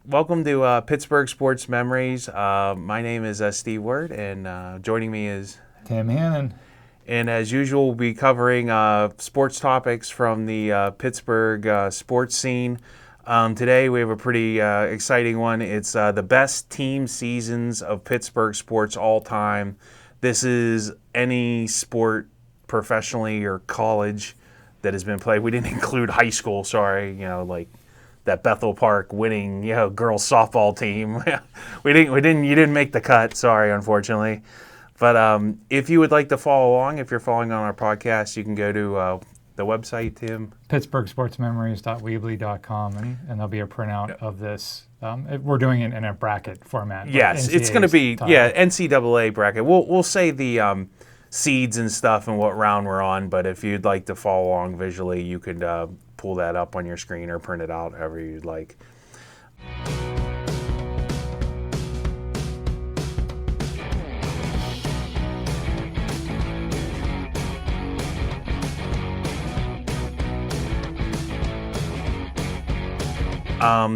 Welcome to Pittsburgh Sports Memories. My name is Steve Word, and joining me is Tim Hannon. And as usual, we'll be covering sports topics from the Pittsburgh sports scene. Today we have a pretty exciting one. It's the best team seasons of Pittsburgh sports all time. This is any sport professionally or college that has been played. We didn't include high school, sorry, like that Bethel Park winning, girls softball team. You didn't make the cut, sorry, unfortunately. But if you would like to follow along, if you're following on our podcast, you can go to the website, Tim. PittsburghSportsMemories.weebly.com, and there'll be a printout of this. We're doing it in a bracket format. Yes, it's going to be NCAA bracket. We'll say the seeds and stuff and what round we're on. But if you'd like to follow along visually, you could pull that up on your screen or print it out, however you'd like.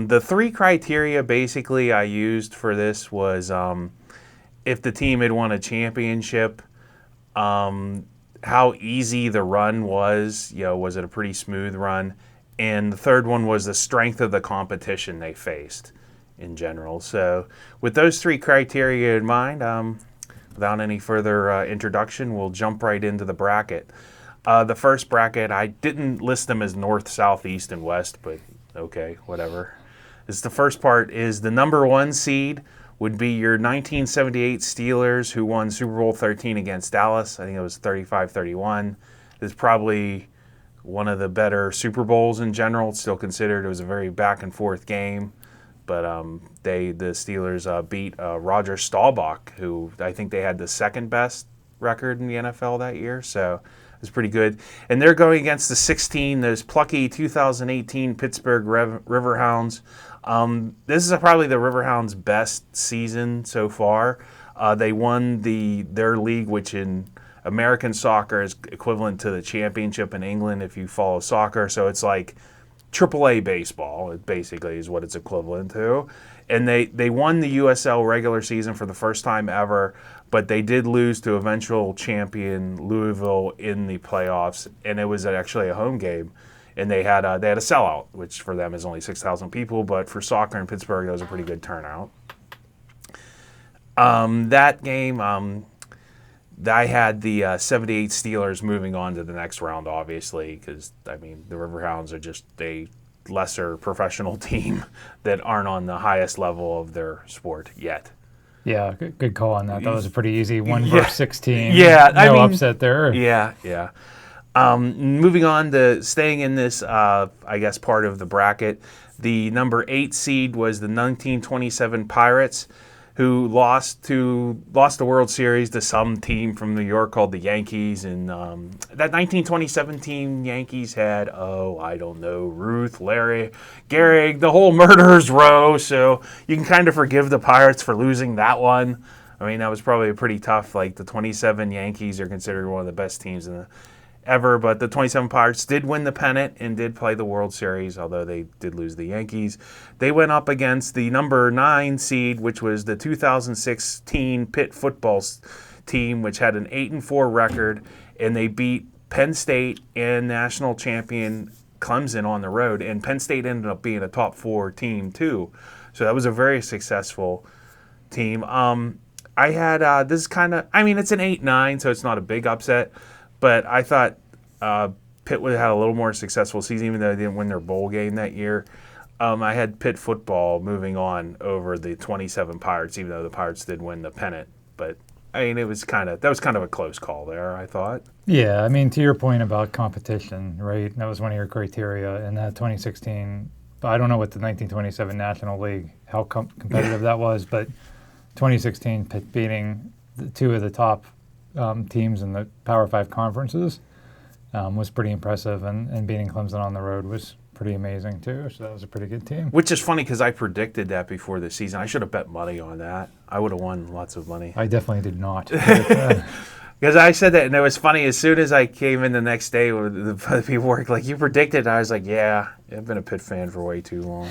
The three criteria basically I used for this was if the team had won a championship, how easy the run was, was it a pretty smooth run? And the third one was the strength of the competition they faced in general. So with those three criteria in mind, without any further introduction, we'll jump right into the bracket. The first bracket, I didn't list them as north, south, east, and west, but okay, whatever. The first part is the number one seed would be your 1978 Steelers, who won Super Bowl 13 against Dallas. I think it was 35-31. It's probably one of the better Super Bowls in general. It's still considered. It was a very back and forth game, but the Steelers beat Roger Staubach, who I think they had the second best record in the NFL that year. So it was pretty good. And they're going against the those plucky 2018 Pittsburgh Riverhounds. This is probably the Riverhounds' best season so far. They won their league, which in American soccer is equivalent to the championship in England if you follow soccer. So it's like AAA baseball, it basically is what it's equivalent to. And they won the USL regular season for the first time ever, but they did lose to eventual champion Louisville in the playoffs, and it was actually a home game. And they had a sellout, which for them is only 6,000 people, but for soccer in Pittsburgh, that was a pretty good turnout. That game, I had the 78 Steelers moving on to the next round, obviously, because, the Riverhounds are just a lesser professional team that aren't on the highest level of their sport yet. Yeah, good call on that. That was a pretty easy 1 versus 16. Yeah, upset there. Yeah. Moving on to staying in this, part of the bracket, the number 8 seed was the 1927 Pirates, who lost the World Series to some team from New York called the Yankees. And that 1927 team, Yankees had, Ruth, Larry, Gehrig, the whole murderers row. So you can kind of forgive the Pirates for losing that one. That was probably pretty tough. Like the 27 Yankees are considered one of the best teams ever, but the 27 Pirates did win the pennant and did play the World Series, although they did lose the Yankees. They went up against the number 9 seed, which was the 2016 Pitt football team, which had an 8-4 record, and they beat Penn State and national champion Clemson on the road, and Penn State ended up being a top 4 team too. So that was a very successful team. I had this is kind of, it's an 8-9, so it's not a big upset. But I thought Pitt would have had a little more successful season, even though they didn't win their bowl game that year. I had Pitt football moving on over the 27 Pirates, even though the Pirates did win the pennant. But that was kind of a close call there, I thought. Yeah, to your point about competition, right? That was one of your criteria in that 2016. I don't know what the 1927 National League, how competitive that was, but 2016 Pitt beating two of the top teams in the Power 5 conferences was pretty impressive, and beating Clemson on the road was pretty amazing too. So that was a pretty good team. Which is funny because I predicted that before the season. I should have bet money on that. I would have won lots of money. I definitely did not. Because I said that, and it was funny. As soon as I came in the next day, the people were like, "You predicted." I was like, "Yeah, I've been a Pitt fan for way too long."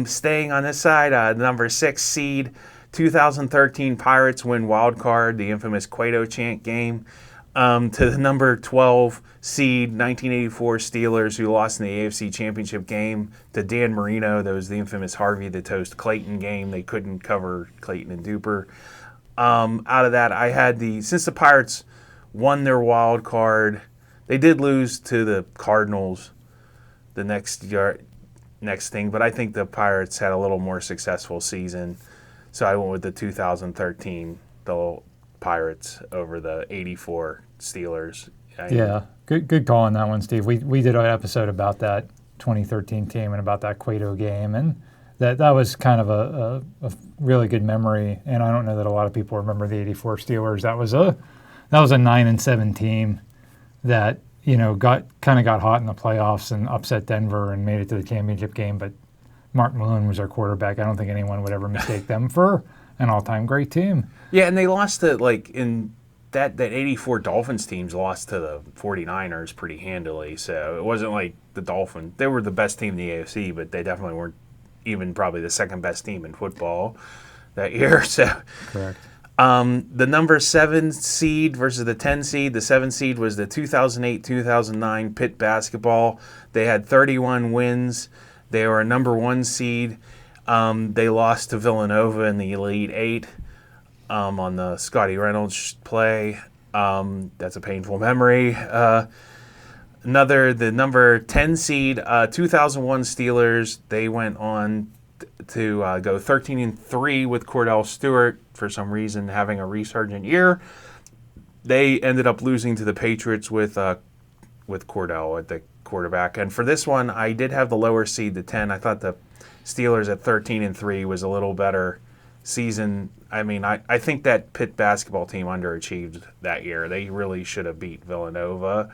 Staying on this side, number 6 seed, 2013 Pirates win wild card, the infamous Cueto chant game. To the number 12 seed, 1984 Steelers, who lost in the AFC Championship game to Dan Marino. That was the infamous Harvey the Toast Clayton game. They couldn't cover Clayton and Duper. Out of that, I had since the Pirates won their wild card, they did lose to the Cardinals the next thing, but I think the Pirates had a little more successful season, so I went with the 2013 the Pirates over the 84 Steelers. Yeah, good call on that one, Steve. We did an episode about that 2013 team and about that Cueto game, and that was kind of a really good memory. And I don't know that a lot of people remember the 84 Steelers. That was a 9-7 team that got hot in the playoffs and upset Denver and made it to the championship game. But Mark Malone was our quarterback. I don't think anyone would ever mistake them for an all-time great team. Yeah, and they lost to, in that 84 Dolphins teams lost to the 49ers pretty handily. So it wasn't like the Dolphins. They were the best team in the AFC, but they definitely weren't even probably the second best team in football that year. So correct. The number 7 seed versus the 10 seed. The 7 seed was the 2008-2009 Pitt basketball. They had 31 wins. They were a number 1 seed. They lost to Villanova in the Elite Eight on the Scotty Reynolds play. That's a painful memory. The number 10 seed, 2001 Steelers. They went on to go 13-3 with Cordell Stewart, for some reason having a resurgent year. They ended up losing to the Patriots with Cordell at the quarterback. And for this one, I did have the lower seed, the 10. I thought the Steelers at 13-3 was a little better season. I mean, I think that Pitt basketball team underachieved that year. They really should have beat Villanova.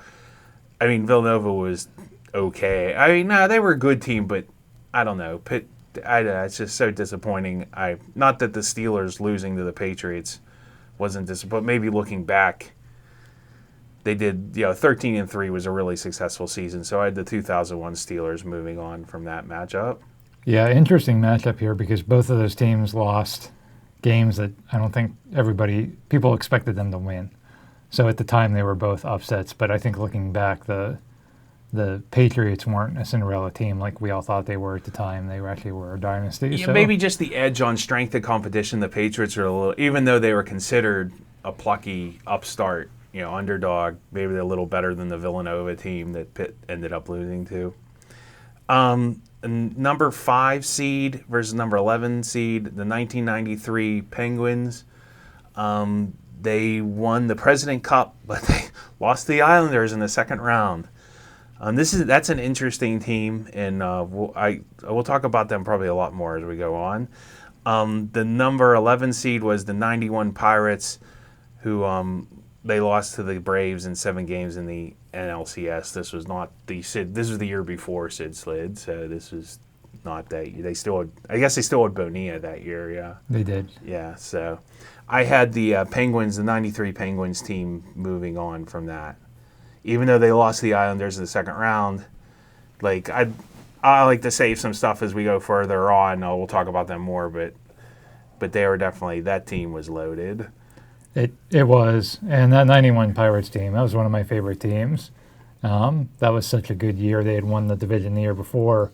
I mean, Villanova was okay. I mean, no, they were a good team, but I don't know. Pitt, it's just so disappointing. Not that the Steelers losing to the Patriots wasn't disappointing. Maybe looking back, they did, 13-3 was a really successful season. So I had the 2001 Steelers moving on from that matchup. Yeah, interesting matchup here because both of those teams lost games that I don't think people expected them to win. So at the time they were both upsets, but I think looking back, the Patriots weren't a Cinderella team like we all thought they were at the time. They actually were a dynasty. Yeah, so. Maybe just the edge on strength of competition. The Patriots are a little, even though they were considered a plucky upstart, underdog, maybe they're a little better than the Villanova team that Pitt ended up losing to. Number 5 seed versus number 11 seed, the 1993 Penguins. They won the President Cup, but they lost to the Islanders in the second round. That's an interesting team, and we'll talk about them probably a lot more as we go on. The number 11 seed was the 91 Pirates, who they lost to the Braves in 7 games in the NLCS. This was not this was the year before Sid slid, so this was not that. I guess they still had Bonilla that year. Yeah, they did. Yeah, so I had the Penguins, the 93 Penguins team, moving on from that. Even though they lost to the Islanders in the second round, I like to save some stuff as we go further on. We'll talk about them more, but they were definitely, that team was loaded. It was, and that 91 Pirates team, that was one of my favorite teams. That was such a good year. They had won the division the year before,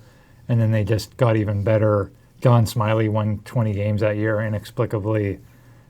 and then they just got even better. John Smiley won 20 games that year inexplicably,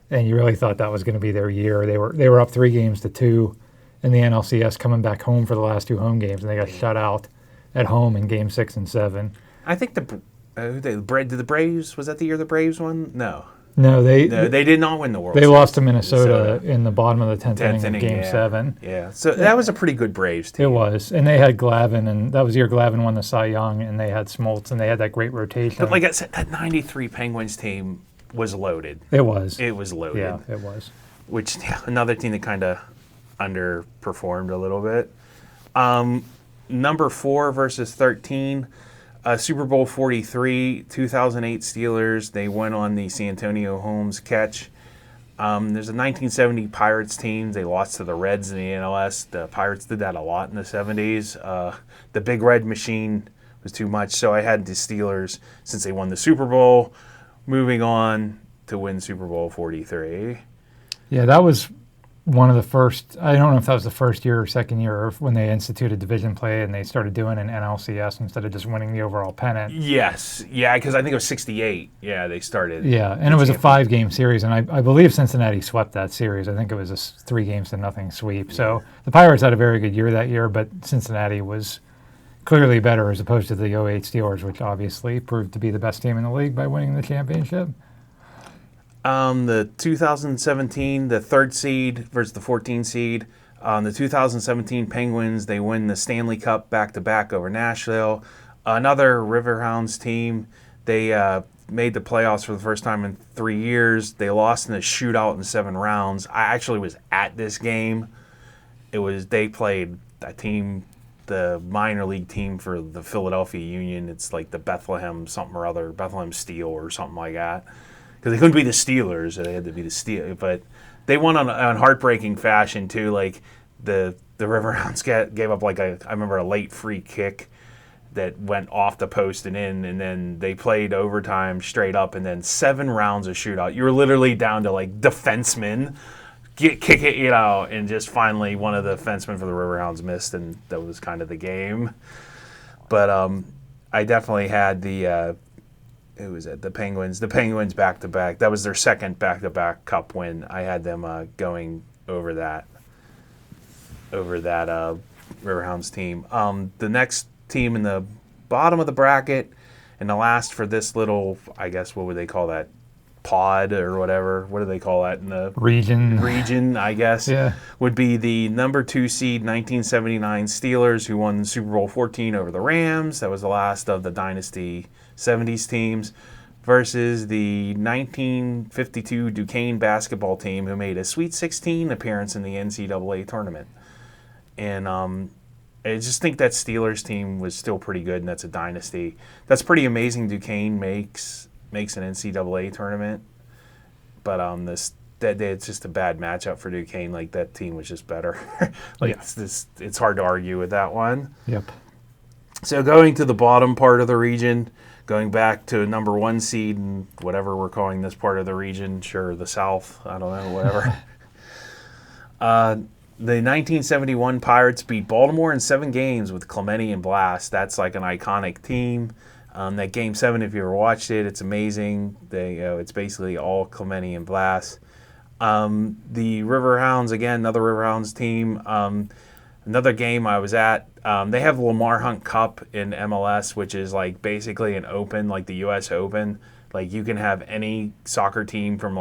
and you really thought that was going to be their year. They were up 3-2 in the NLCS, coming back home for the last 2 home games, and they got shut out at home in Game 6 and 7. I think did the Braves, was that the year the Braves won? No, they did not win the World Series. They lost to Minnesota in the bottom of the 10th inning of Game 7. Yeah, so that was a pretty good Braves team. It was, and they had Glavine, and that was the year Glavine won the Cy Young, and they had Smoltz, and they had that great rotation. But like I said, that 93 Penguins team was loaded. It was. It was loaded. Yeah, it was. Which, another team that kind of underperformed a little bit. Number 4 versus 13, Super Bowl 43, 2008 Steelers. They went on the Santonio Holmes catch. There's a 1970 Pirates team. They lost to the Reds in the NLS. The Pirates did that a lot in the 70s. The Big Red Machine was too much, so I had the Steelers since they won the Super Bowl. Moving on to win Super Bowl 43. Yeah, that was one of the first. I don't know if that was the first year or second year when they instituted division play and they started doing an NLCS instead of just winning the overall pennant. Yes, yeah, because I think it was 68. Yeah, they started. Yeah, and it was a 5-game series, and I believe Cincinnati swept that series. I think it was a 3-0 sweep. So the Pirates had a very good year that year, but Cincinnati was clearly better as opposed to the 08 Steelers, which obviously proved to be the best team in the league by winning the championship. The 2017, the 3rd seed versus the 14th seed. The 2017 Penguins, they win the Stanley Cup back-to-back over Nashville. Another Riverhounds team, they made the playoffs for the first time in 3 years. They lost in a shootout in 7 rounds. I actually was at this game. They played a team, the minor league team for the Philadelphia Union. It's like the Bethlehem something or other, Bethlehem Steel or something like that. Because they couldn't be the Steelers, so they had to be the Steelers. But they won on heartbreaking fashion too. Like the Riverhounds gave up I remember a late free kick that went off the post and in, and then they played overtime straight up, and then 7 rounds of shootout. You were literally down to defensemen kick it, and just finally one of the defensemen for the Riverhounds missed, and that was kind of the game. But I definitely had the. Who was it? The Penguins. The Penguins back-to-back. That was their second back-to-back Cup win. I had them going over that Riverhounds team. The next team in the bottom of the bracket, and the last for this little, I guess, what would they call that? Pod or whatever. What do they call that in the region? I guess. Yeah. Would be the number 2 seed 1979 Steelers, who won Super Bowl 14 over the Rams. That was the last of the Dynasty 70s teams, versus the 1952 Duquesne basketball team, who made a Sweet 16 appearance in the NCAA tournament. And I just think that Steelers team was still pretty good, and that's a dynasty. That's pretty amazing. Duquesne makes an NCAA tournament, but it's just a bad matchup for Duquesne. Like, that team was just better. It's hard to argue with that one. Yep. So going to the bottom part of the region, going back to number 1 seed and whatever we're calling this part of the region, sure, the South, I don't know, whatever. The 1971 Pirates beat Baltimore in 7 games with Clemente and Blast. That's like an iconic team. That Game 7, if you ever watched it, it's amazing. It's basically all Clemente and Blast. The Riverhounds, again, another Riverhounds team. Another game I was at, they have the Lamar Hunt Cup in MLS, which is basically an open, like the U.S. Open. You can have any soccer team from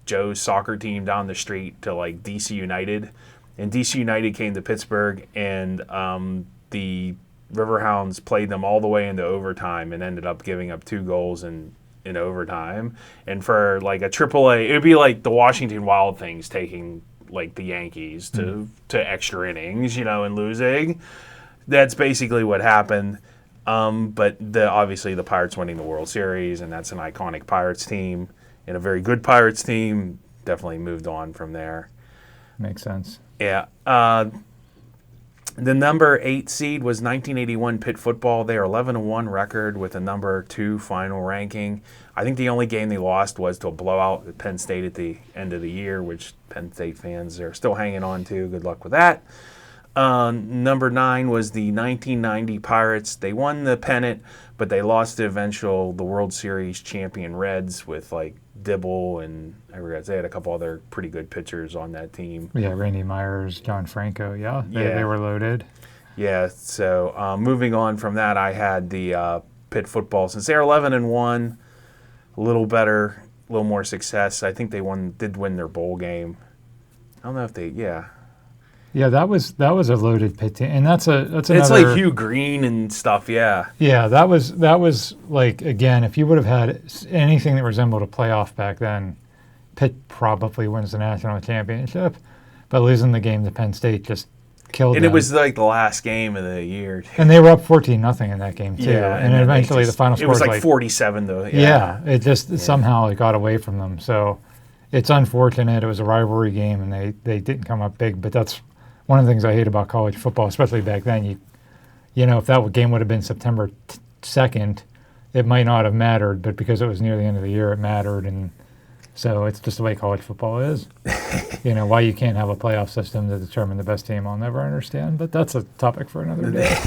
Joe's soccer team down the street to DC United. And DC United came to Pittsburgh, and the Riverhounds played them all the way into overtime and ended up giving up 2 goals in overtime. And for a AAA, it would be like the Washington Wild Things taking the Yankees to extra innings, and losing. That's basically what happened. But obviously the Pirates winning the World Series, and that's an iconic Pirates team and a very good Pirates team. Definitely moved on from there. Makes sense. Yeah. The number 8 seed was 1981 Pitt Football. They are 11-1 record with a number 2 final ranking. I think the only game they lost was to a blowout at Penn State at the end of the year, which Penn State fans are still hanging on to. Good luck with that. Number 9 was the 1990 Pirates. They won the pennant, but they lost the World Series champion Reds with Dibble, and I forgot they had a couple other pretty good pitchers on that team. Yeah, Randy Myers, John Franco. Yeah, they were loaded. Yeah, so moving on from that, I had the Pitt Football. Since they're 11-1, a little better, a little more success. I think they did win their bowl game. I don't know if they, Yeah, that was a loaded Pitt team, and that's another. It's like Hugh Green and stuff. Yeah. Yeah, that was again, if you would have had anything that resembled a playoff back then, Pitt probably wins the national championship, but losing the game to Penn State just killed them. And it was the last game of the year. And they were up 14-0 in that game too. Yeah, and eventually the final score was 47 though. Yeah, it just somehow it got away from them. So. it's unfortunate. It was a rivalry game, and they didn't come up big. But that's one of the things I hate about college football, especially back then. You know, if that game would have been September 2nd, it might not have mattered. But because it was near the end of the year, it mattered. And so it's just the way college football is. You know, why you can't have a playoff system to determine the best team, I'll never understand. But that's a topic for another day.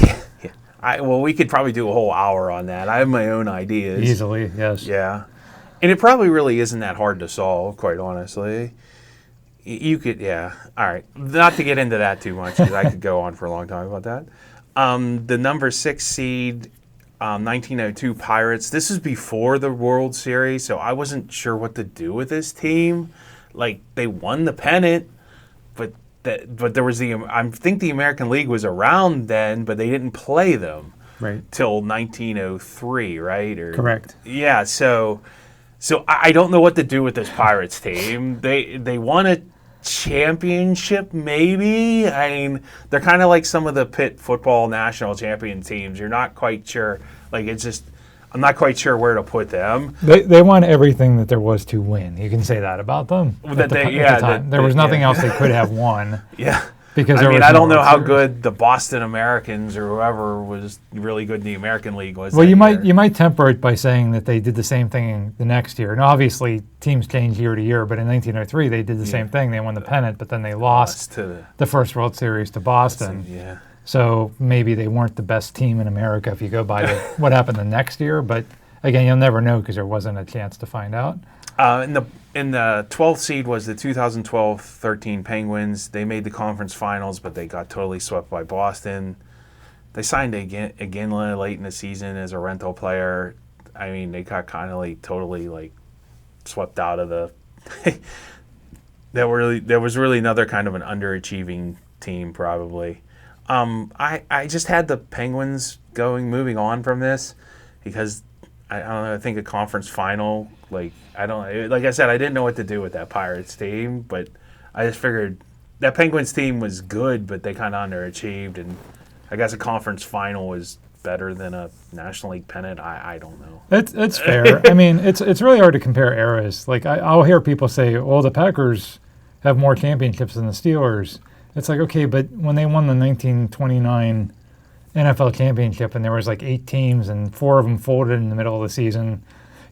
Well, we could probably do a whole hour on that. I have my own ideas. Easily, yes. Yeah. And it probably really isn't that hard to solve, quite honestly. You could, yeah. All right. Not to get into that too much, because I could go on for a long time about that. The number 6 seed, 1902 Pirates. This is before the World Series, so I wasn't sure what to do with this team. Like, they won the pennant, but there was I think the American League was around then, but they didn't play them till 1903, right? Correct. Yeah, so I don't know what to do with this Pirates team. They won a championship, maybe. I mean, they're kind of like some of the Pitt football national champion teams. You're not quite sure. Like, it's just, I'm not quite sure where to put them. They won everything that there was to win. You can say that about them. At the time. There was nothing else they could have won. Yeah. Because I don't know how good the Boston Americans or whoever was really good in the American League was. Well, you might temper it by saying that they did the same thing the next year. Now, obviously, teams change year to year, but in 1903 they did the same thing. They won the pennant, but then they lost to the first World Series to Boston. Yeah. So maybe they weren't the best team in America if you go by what happened the next year. But again, you'll never know because there wasn't a chance to find out. In the 12th seed was the 2012-13 Penguins. They made the conference finals, but they got totally swept by Boston. They signed Iginla late in the season as a rental player. I mean, they got kind of like totally like swept out of the. There was really another kind of an underachieving team probably. I just had the Penguins moving on from this because I don't know. I think a conference final, like I said, I didn't know what to do with that Pirates team, but I just figured that Penguins team was good, but they kind of underachieved, and I guess a conference final was better than a National League pennant. I don't know. It's fair. I mean, it's really hard to compare eras. Like I'll hear people say, "Well, the Packers have more championships than the Steelers." It's like, okay, but when they won the 1929 NFL championship and there was like 8 teams and 4 of them folded in the middle of the season,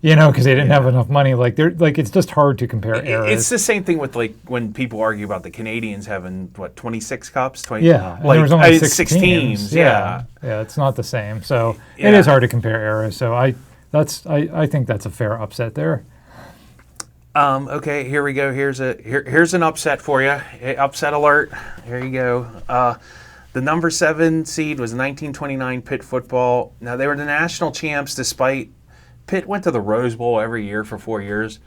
you know, because they didn't have enough money. Like it's just hard to compare eras. It's the same thing with like when people argue about the Canadians having 26 cups. Yeah, like there was only 6 teams. Yeah, it's not the same. So it is hard to compare eras. So I think that's a fair upset there. Okay, here we go. Here's an upset for you. Upset alert. Here you go. The number 7 seed was 1929 Pitt football. Now, they were the national champs despite Pitt went to the Rose Bowl every year for 4 years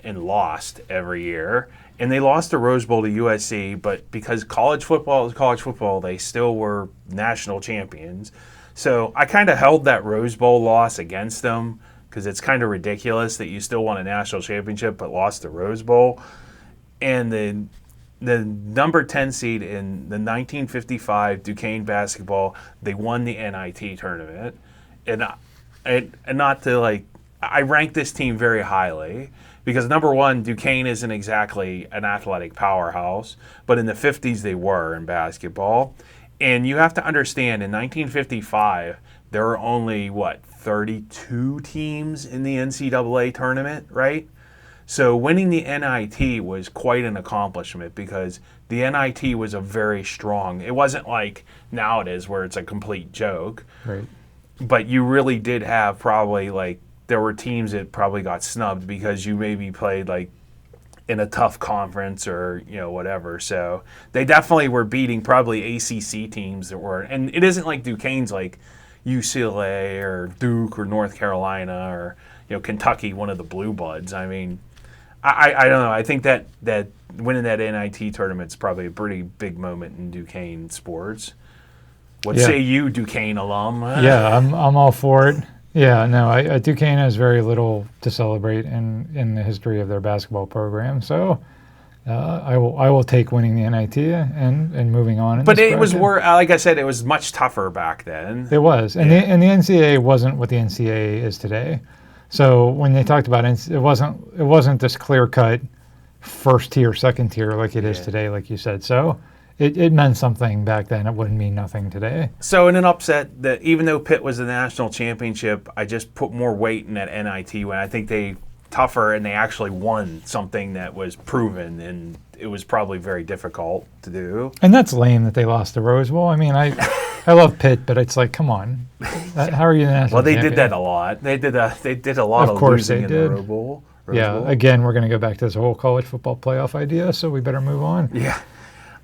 and lost every year. And they lost the Rose Bowl to USC, but because college football is college football, they still were national champions. So I kind of held that Rose Bowl loss against them because it's kind of ridiculous that you still won a national championship but lost the Rose Bowl. And the number 10 seed in the 1955 Duquesne basketball, they won the NIT tournament. And not to like, I rank this team very highly because number one, Duquesne isn't exactly an athletic powerhouse, but in the 50s they were in basketball. And you have to understand, in 1955, there were only, 32 teams in the NCAA tournament, right? So winning the NIT was quite an accomplishment because the NIT was a very strong, it wasn't like now it is where it's a complete joke. Right. But you really did have probably like, there were teams that probably got snubbed because you maybe played like in a tough conference or, whatever. So they definitely were beating probably ACC teams that were, and it isn't like Duquesne's like UCLA or Duke or North Carolina or, Kentucky, one of the blue bloods. I mean, I don't know. I think that winning that NIT tournament is probably a pretty big moment in Duquesne sports. What say you, Duquesne alum? Yeah, I'm all for it. Yeah, no, Duquesne has very little to celebrate in the history of their basketball program. So I will take winning the NIT and moving on. But it was more, like I said, it was much tougher back then. It was, and the NCAA wasn't what the NCAA is today. So when they talked about it, it wasn't this clear cut. first tier, second tier like it is today, like you said. So it meant something back then. It wouldn't mean nothing today. So in an upset, that even though Pitt was the national championship, I just put more weight in that NIT when I think they tougher and they actually won something that was proven, and it was probably very difficult to do. And that's lame that they lost the Rose Bowl. I mean, I love Pitt, but it's like, come on, how are you the national Well, they champion? did that a lot. They did a lot of course losing they in did. the Rose Bowl. Again, we're going to go back to this whole college football playoff idea, so we better move on. Yeah.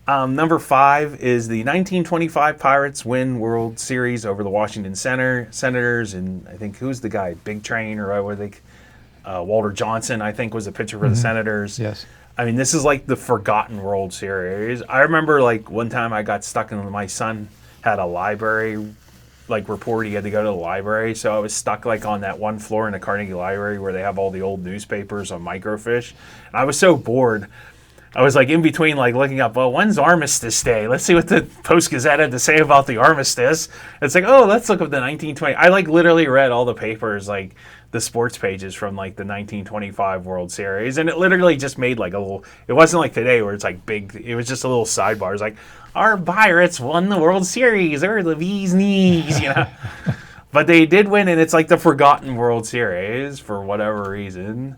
Number 5 is the 1925 Pirates win World Series over the Washington Senators, and I think who's the guy? Big Train or what they? Walter Johnson, I think, was the pitcher for the Senators. Yes. I mean, this is like the forgotten World Series. I remember like one time I got stuck in. My son had a library like report. He had to go to the library, so I was stuck like on that one floor in the Carnegie Library where they have all the old newspapers on microfiche. And I was so bored. I was like in between, like looking up, well, when's Armistice Day? Let's see what the Post-Gazette had to say about the armistice. It's like, oh, let's look up the 1920. I like literally read all the papers, like the sports pages from like the 1925 World Series, and it literally just made like a little. It wasn't like today where it's like big. It was just a little sidebar. It's like our Pirates won the World Series, or the bee's knees, you know. But they did win, and it's like the forgotten World Series for whatever reason.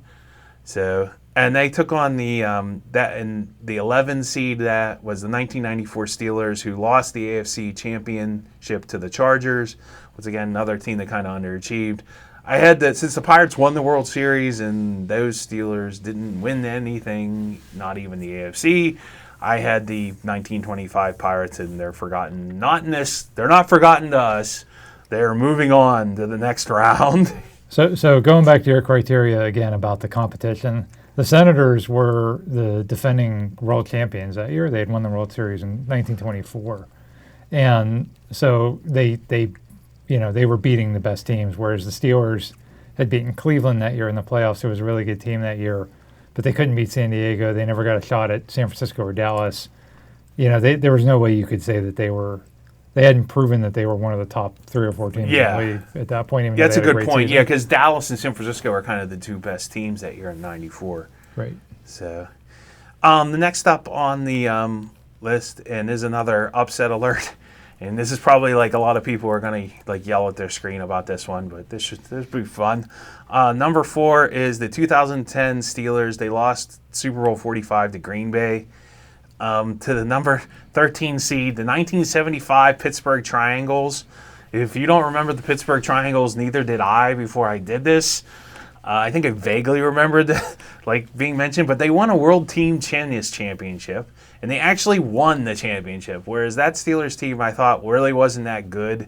So. And they took on the 11 seed that was the 1994 Steelers, who lost the AFC Championship to the Chargers. Once again, another team that kind of underachieved. I had that since the Pirates won the World Series and those Steelers didn't win anything, not even the AFC. I had the 1925 Pirates, and they're forgotten. They're not forgotten to us. They're moving on to the next round. So going back to your criteria again about the competition. The Senators were the defending world champions that year. They had won the World Series in 1924. And so they were beating the best teams, whereas the Steelers had beaten Cleveland that year in the playoffs. It was a really good team that year, but they couldn't beat San Diego. They never got a shot at San Francisco or Dallas. There was no way you could say that they hadn't proven that they were one of the top 3 or 4 teams in the league at that point. Yeah, that's a good point. Yeah, because Dallas and San Francisco are kind of the 2 best teams that year in '94. Right. So, the next up on the list, and is another upset alert, and this is probably like a lot of people are going to like yell at their screen about this one, but this should be fun. Number 4 is the 2010 Steelers. They lost Super Bowl 45 to Green Bay. To the number 13 seed, the 1975 Pittsburgh Triangles. If you don't remember the Pittsburgh Triangles, neither did I before I did this. I think I vaguely remembered like being mentioned, but they won a World Team Tennis Championship, and they actually won the championship, whereas that Steelers team I thought really wasn't that good,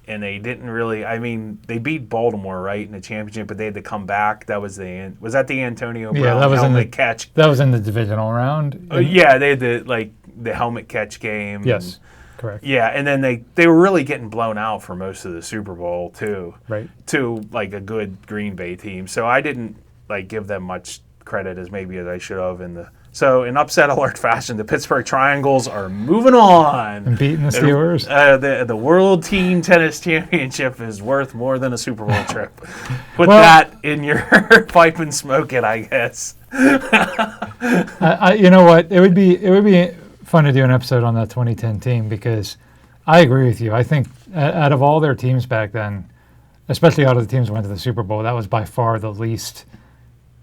and they didn't really, I mean, they beat Baltimore, right, in the championship, but they had to come back. Was that the Antonio Brown helmet catch? That was in the divisional round. Yeah, they had the helmet catch game. Yes, correct. Yeah, and then they were really getting blown out for most of the Super Bowl too. Right. To like a good Green Bay team. So I didn't like give them much credit as I should have So in upset alert fashion, the Pittsburgh Triangles are moving on. And beating the Steelers. The World Team Tennis Championship is worth more than a Super Bowl trip. Put that in your pipe and smoke it, I guess. You know what? It would be fun to do an episode on that 2010 team because I agree with you. I think out of all their teams back then, especially out of the teams that went to the Super Bowl, that was by far the least.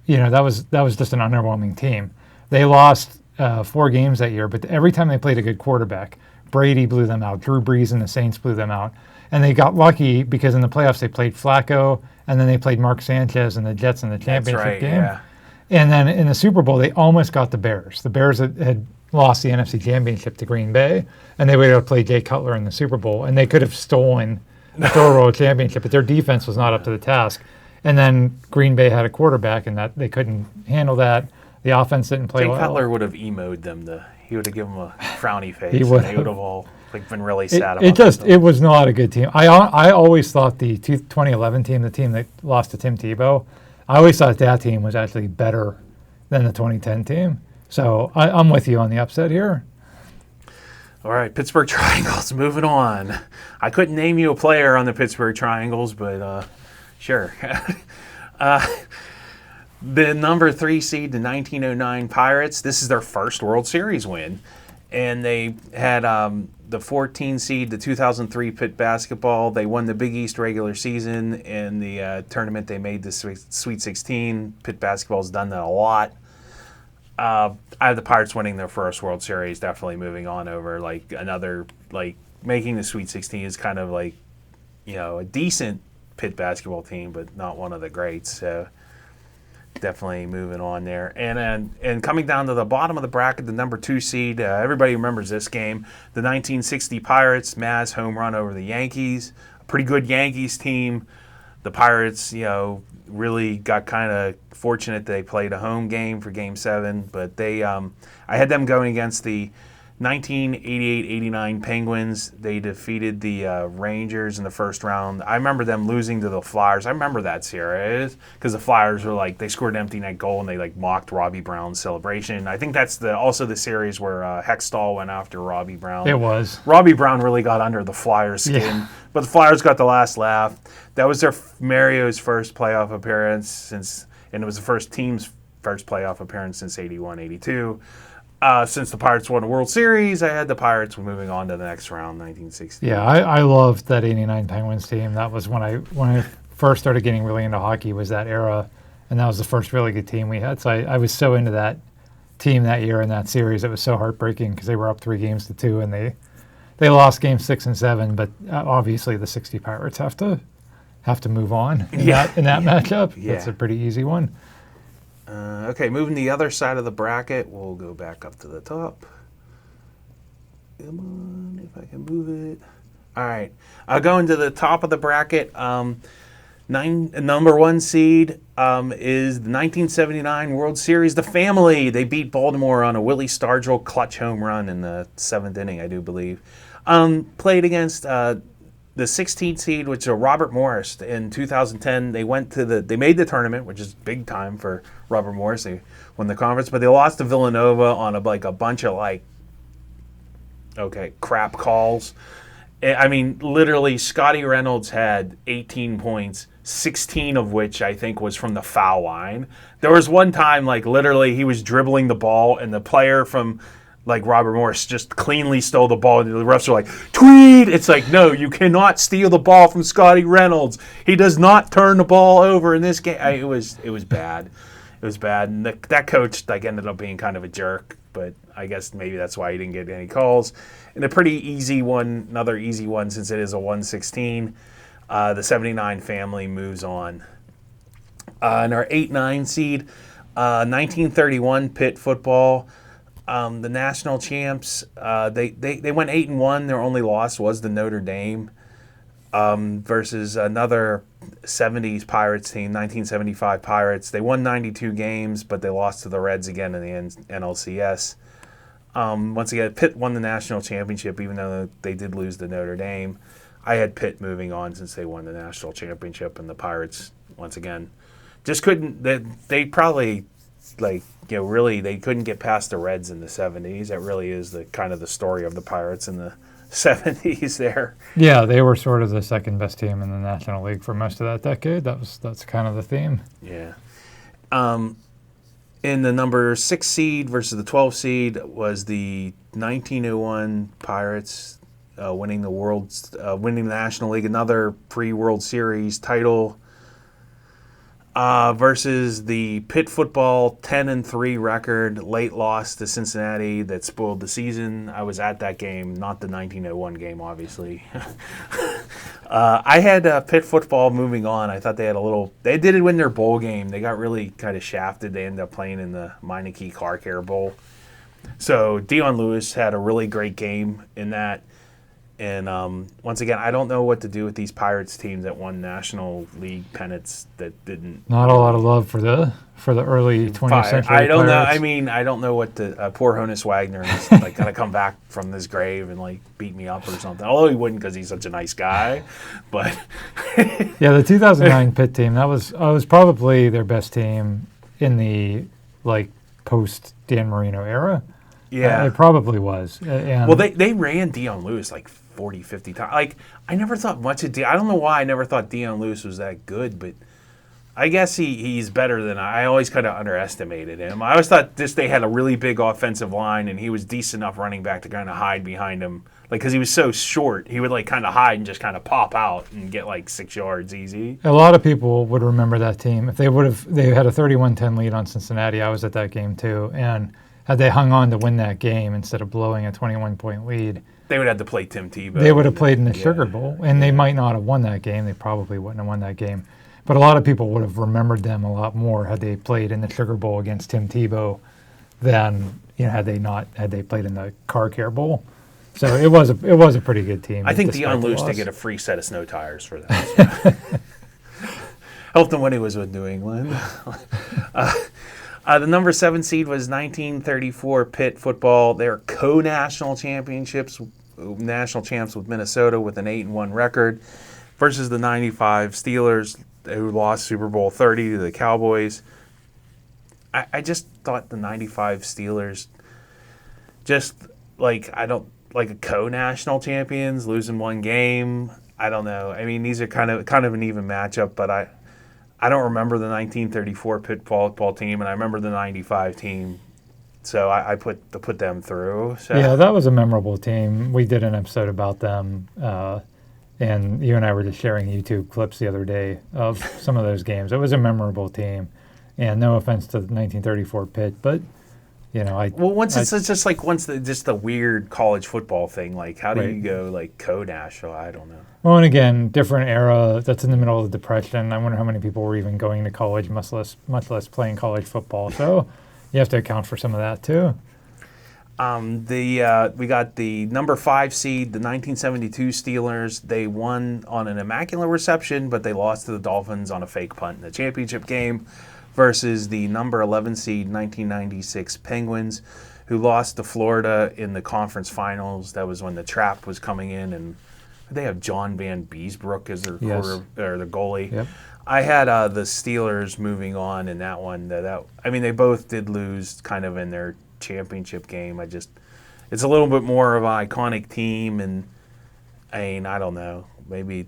That was just an underwhelming team. They lost 4 games that year, but every time they played a good quarterback, Brady blew them out. Drew Brees and the Saints blew them out. And they got lucky because in the playoffs they played Flacco, and then they played Mark Sanchez and the Jets in the championship game. Yeah. And then in the Super Bowl, they almost got the Bears. The Bears had lost the NFC Championship to Green Bay, and they were able to play Jay Cutler in the Super Bowl, and they could have stolen the Super Bowl championship, but their defense was not up to the task. And then Green Bay had a quarterback, and that they couldn't handle that. The offense didn't play well. Jay Cutler would have emoed them. He would have given them a frowny face. He would. They would have all been really sad about it. It was not a good team. I always thought the 2011 team, the team that lost to Tim Tebow, I always thought that team was actually better than the 2010 team. So I'm with you on the upset here. All right, Pittsburgh Triangles, moving on. I couldn't name you a player on the Pittsburgh Triangles, but sure. The number 3 seed, the 1909 Pirates, this is their first World Series win. And they had the 14 seed, the 2003 Pitt basketball. They won the Big East regular season. In the tournament, they made the Sweet 16. Pitt basketball's done that a lot. I have the Pirates winning their first World Series, definitely moving on over. Like, another, like, making the Sweet 16 is kind of like, a decent Pitt basketball team, but not one of the greats. So definitely moving on there. And coming down to the bottom of the bracket, the number 2 seed, everybody remembers this game, the 1960 Pirates, Maz home run over the Yankees. A pretty good Yankees team. The Pirates, really got kind of fortunate they played a home game for Game 7, but I had them going against the 1988-89 Penguins. They defeated the Rangers in the first round. I remember them losing to the Flyers. I remember that series because the Flyers were like, they scored an empty net goal and they like mocked Robbie Brown's celebration. I think that's also the series where Hextall went after Robbie Brown. It was. Robbie Brown really got under the Flyers' skin, but the Flyers got the last laugh. That was Mario's first playoff appearance and it was the team's first playoff appearance since 81-82. Since the Pirates won a World Series, I had the Pirates moving on to the next round, 1960. Yeah, I loved that 89 Penguins team. That was when I first started getting really into hockey, was that era, and that was the first really good team we had. So I was so into that team that year and that series. It was so heartbreaking because they were up 3-2, and they lost games 6 and 7. But obviously the 60 Pirates have to move on in that matchup. Yeah. That's a pretty easy one. Okay, moving the other side of the bracket, we'll go back up to the top. Come on, if I can move it. All right, going to the top of the bracket. Number 1 seed is the 1979 World Series. The family, they beat Baltimore on a Willie Stargell clutch home run in the 7th inning, I do believe. Played against the 16th seed, which is Robert Morris. In 2010, they made the tournament, which is big time for Robert Morris. They won the conference, but they lost to Villanova on a bunch of crap calls. I mean, literally, Scotty Reynolds had 18 points, 16 of which I think was from the foul line. There was one time, literally, he was dribbling the ball, and the player from Robert Morris just cleanly stole the ball, and the refs were like, tweet! It's like, no, you cannot steal the ball from Scotty Reynolds. He does not turn the ball over in this game. It was bad. It was bad. And that coach ended up being kind of a jerk, but I guess maybe that's why he didn't get any calls. And a pretty easy one, another easy one since it is a 116, the 79 family moves on. In our 8-9 seed, 1931 Pitt football. The national champs, they went 8-1. Their only loss was the Notre Dame versus another 70s Pirates team, 1975 Pirates. They won 92 games, but they lost to the Reds again in the NLCS. Once again, Pitt won the national championship, even though they did lose to Notre Dame. I had Pitt moving on since they won the national championship, and the Pirates, once again, just couldn't. They probably really, they couldn't get past the Reds in the 70s. That really is the kind of the story of the Pirates in the 70s there. Yeah, they were sort of the second best team in the National League for most of that decade. That's kind of the theme. Yeah. In the number 6 seed versus the 12 seed was the 1901 Pirates winning the National League, another pre-World Series title. Versus the Pitt football 10-3 record, late loss to Cincinnati that spoiled the season. I was at that game, not the 1901 game, obviously. I had Pitt football moving on. I thought they did win their bowl game. They got really kind of shafted. They ended up playing in the Meineke Car Care Bowl. So Dion Lewis had a really great game in that. And once again, I don't know what to do with these Pirates teams that won National League pennants that didn't. Not a lot of love for the early 20th century. I don't Pirates. know. I mean, I don't know what poor Honus Wagner is gonna come back from his grave and beat me up or something. Although he wouldn't because he's such a nice guy. But yeah, the 2009 Pitt team that was probably their best team in the post Dan Marino era. Yeah, it probably was. And they ran Dion Lewis 40, 50 times. I never thought much of I don't know why I never thought Dion Lewis was that good, but I guess he's better than I always kind of underestimated him. I always thought they had a really big offensive line, and he was decent enough running back to kind of hide behind him. Like, because he was so short, he would like kind of hide and just kind of pop out and get like 6 yards easy. A lot of people would remember that team. If they had a 31-10 lead on Cincinnati. I was at that game too. And had they hung on to win that game instead of blowing a 21-point lead, they would have to play Tim Tebow. They would have played in the Sugar Bowl, and they might not have won that game. They probably wouldn't have won that game. But a lot of people would have remembered them a lot more had they played in the Sugar Bowl against Tim Tebow than had they played in the Car Care Bowl. So it was a pretty good team. I think Dion Lewis did get a free set of snow tires for that. Helped him when he was with New England. The number 7 seed was 1934 Pitt football. They're national champs with Minnesota with an 8-1 record versus the 95 Steelers who lost Super Bowl 30 to the Cowboys. I just thought the 95 Steelers just like a co-national champions losing one game. I don't know. I mean, these are kind of an even matchup, but I don't remember the 1934 Pitt football team, and I remember the 95 team, so I put them through. So. Yeah, that was a memorable team. We did an episode about them, and you and I were just sharing YouTube clips the other day of some of those games. It was a memorable team, and no offense to the 1934 Pitt, but it's just the weird college football thing. Like, how do you go like co-national? I don't know. Well, and again, different era. That's in the middle of the Depression. I wonder how many people were even going to college, much less playing college football. So you have to account for some of that too. We got the number 5 seed, the 1972 Steelers. They won on an immaculate reception, but they lost to the Dolphins on a fake punt in the championship game. Versus the number 11 seed 1996 Penguins, who lost to Florida in the conference finals. That was when the trap was coming in, and they have John Van Beesbrook as their or the goalie. Yep. I had the Steelers moving on in that one. They both did lose kind of in their championship game. It's a little bit more of an iconic team, and I don't know, maybe.